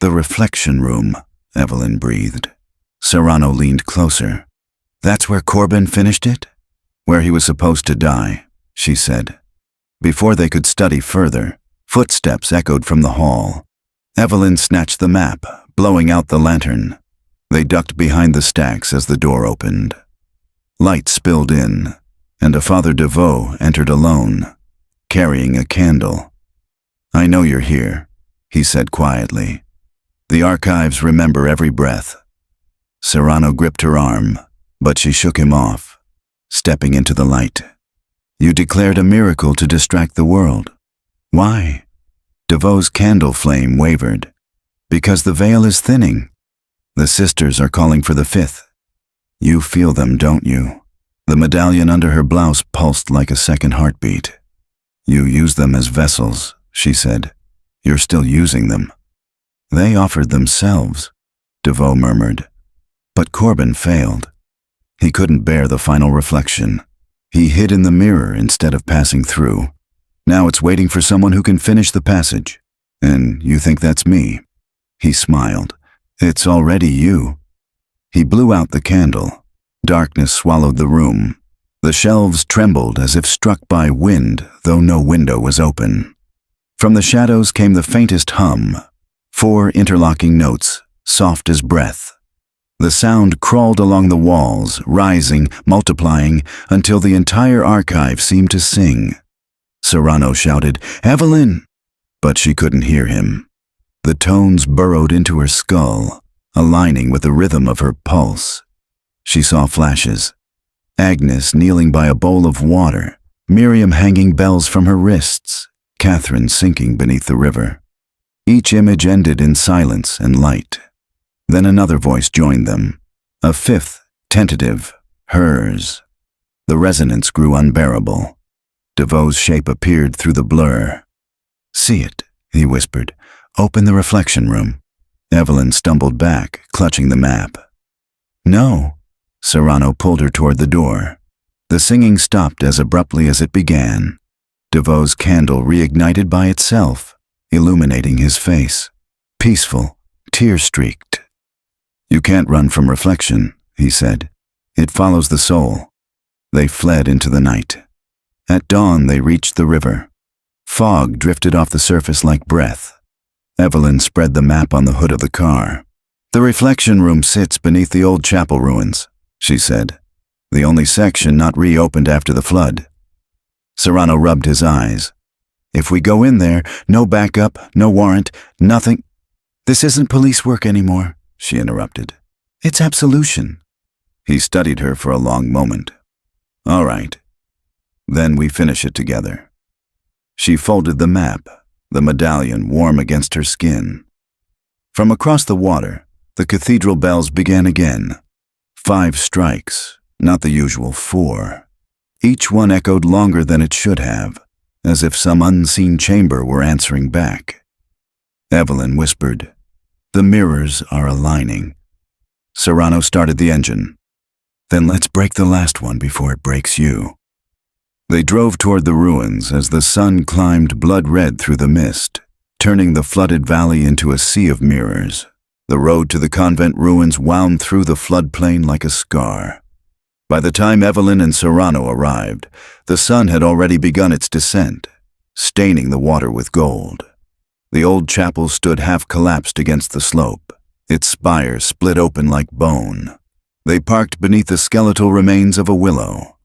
The reflection room, Evelyn breathed. Serrano leaned closer. That's where Corbin finished it? Where he was supposed to die, she said. Before they could study further, footsteps echoed from the hall. Evelyn snatched the map, blowing out the lantern. They ducked behind the stacks as the door opened. Light spilled in, and a Father DeVoe entered alone, carrying a candle. I know you're here, he said quietly. The archives remember every breath. Serrano gripped her arm, But she shook him off, stepping into the light. "You declared a miracle to distract the world. Why?" DeVoe's candle flame wavered. "Because the veil is thinning. The sisters are calling for the fifth. You feel them, don't you?" The medallion under her blouse pulsed like a second heartbeat. "You use them as vessels," she said. "You're still using them." "They offered themselves," DeVoe murmured. But Corbin failed. He couldn't bear the final reflection. He hid in the mirror instead of passing through. Now it's waiting for someone who can finish the passage. "And you think that's me?" He smiled. "It's already you." He blew out the candle. Darkness swallowed the room. The shelves trembled as if struck by wind, though no window was open. From the shadows came the faintest hum, 4 interlocking notes, soft as breath. The sound crawled along the walls, rising, multiplying, until the entire archive seemed to sing. Serrano shouted, "Evelyn!" But she couldn't hear him. The tones burrowed into her skull, aligning with the rhythm of her pulse. She saw flashes. Agnes kneeling by a bowl of water, Miriam hanging bells from her wrists, Catherine sinking beneath the river. Each image ended in silence and light. Then another voice joined them, a fifth, tentative, hers. The resonance grew unbearable. DeVoe's shape appeared through the blur. "See it," he whispered. "Open the reflection room." Evelyn stumbled back, clutching the map. "No." Serrano pulled her toward the door. The singing stopped as abruptly as it began. DeVoe's candle reignited by itself, illuminating his face. Peaceful, tear-streaked. "You can't run from reflection," he said. "It follows the soul." They fled into the night. At dawn they reached the river. Fog drifted off the surface like breath. Evelyn spread the map on the hood of the car. "The reflection room sits beneath the old chapel ruins," she said. "The only section not reopened after the flood." Serrano rubbed his eyes. "If we go in there, no backup, no warrant, nothing." "This isn't police work anymore," she interrupted. "It's absolution." He studied her for a long moment. "All right. Then we finish it together." She folded the map, the medallion warm against her skin. From across the water, the cathedral bells began again. 5 strikes, not the usual 4. Each one echoed longer than it should have, as if some unseen chamber were answering back. Evelyn whispered, "The mirrors are aligning." Serrano started the engine. "Then let's break the last one before it breaks you." They drove toward the ruins as the sun climbed blood-red through the mist, turning the flooded valley into a sea of mirrors. The road to the convent ruins wound through the floodplain like a scar. By the time Evelyn and Serrano arrived, the sun had already begun its descent, staining the water with gold. The old chapel stood half-collapsed against the slope, its spire split open like bone. They parked beneath the skeletal remains of a willow.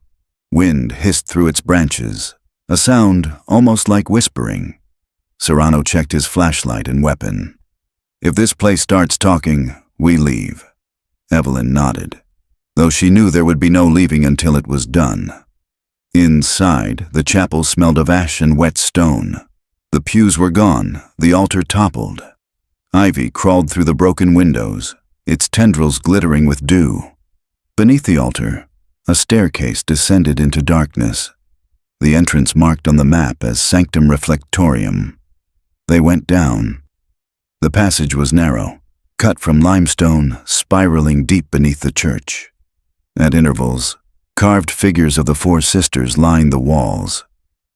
Wind hissed through its branches, a sound almost like whispering. Serrano checked his flashlight and weapon. "If this place starts talking, we leave." Evelyn nodded, though she knew there would be no leaving until it was done. Inside, the chapel smelled of ash and wet stone. The pews were gone, the altar toppled. Ivy crawled through the broken windows, its tendrils glittering with dew. Beneath the altar, a staircase descended into darkness, the entrance marked on the map as Sanctum Reflectorium. They went down. The passage was narrow, cut from limestone, spiraling deep beneath the church. At intervals, carved figures of the 4 sisters lined the walls,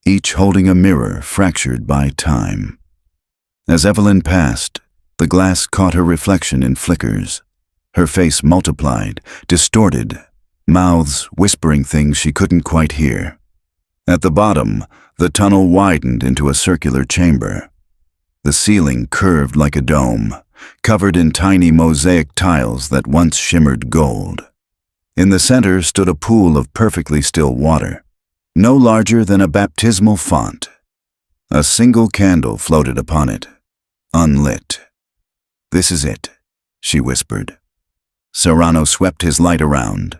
each holding a mirror fractured by time. As Evelyn passed, the glass caught her reflection in flickers. Her face multiplied, distorted, mouths whispering things she couldn't quite hear. At the bottom, the tunnel widened into a circular chamber. The ceiling curved like a dome, covered in tiny mosaic tiles that once shimmered gold. In the center stood a pool of perfectly still water, no larger than a baptismal font. A single candle floated upon it, unlit. "This is it," she whispered. Serrano swept his light around.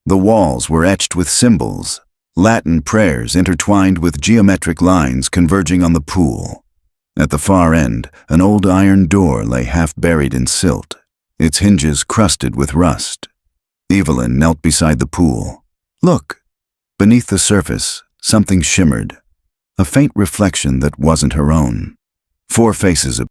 The walls were etched with symbols, Latin prayers intertwined with geometric lines converging on the pool. At the far end, an old iron door lay half buried in silt, its hinges crusted with rust. Evelyn knelt beside the pool. Look! Beneath the surface, something shimmered, a faint reflection that wasn't her own. 4 faces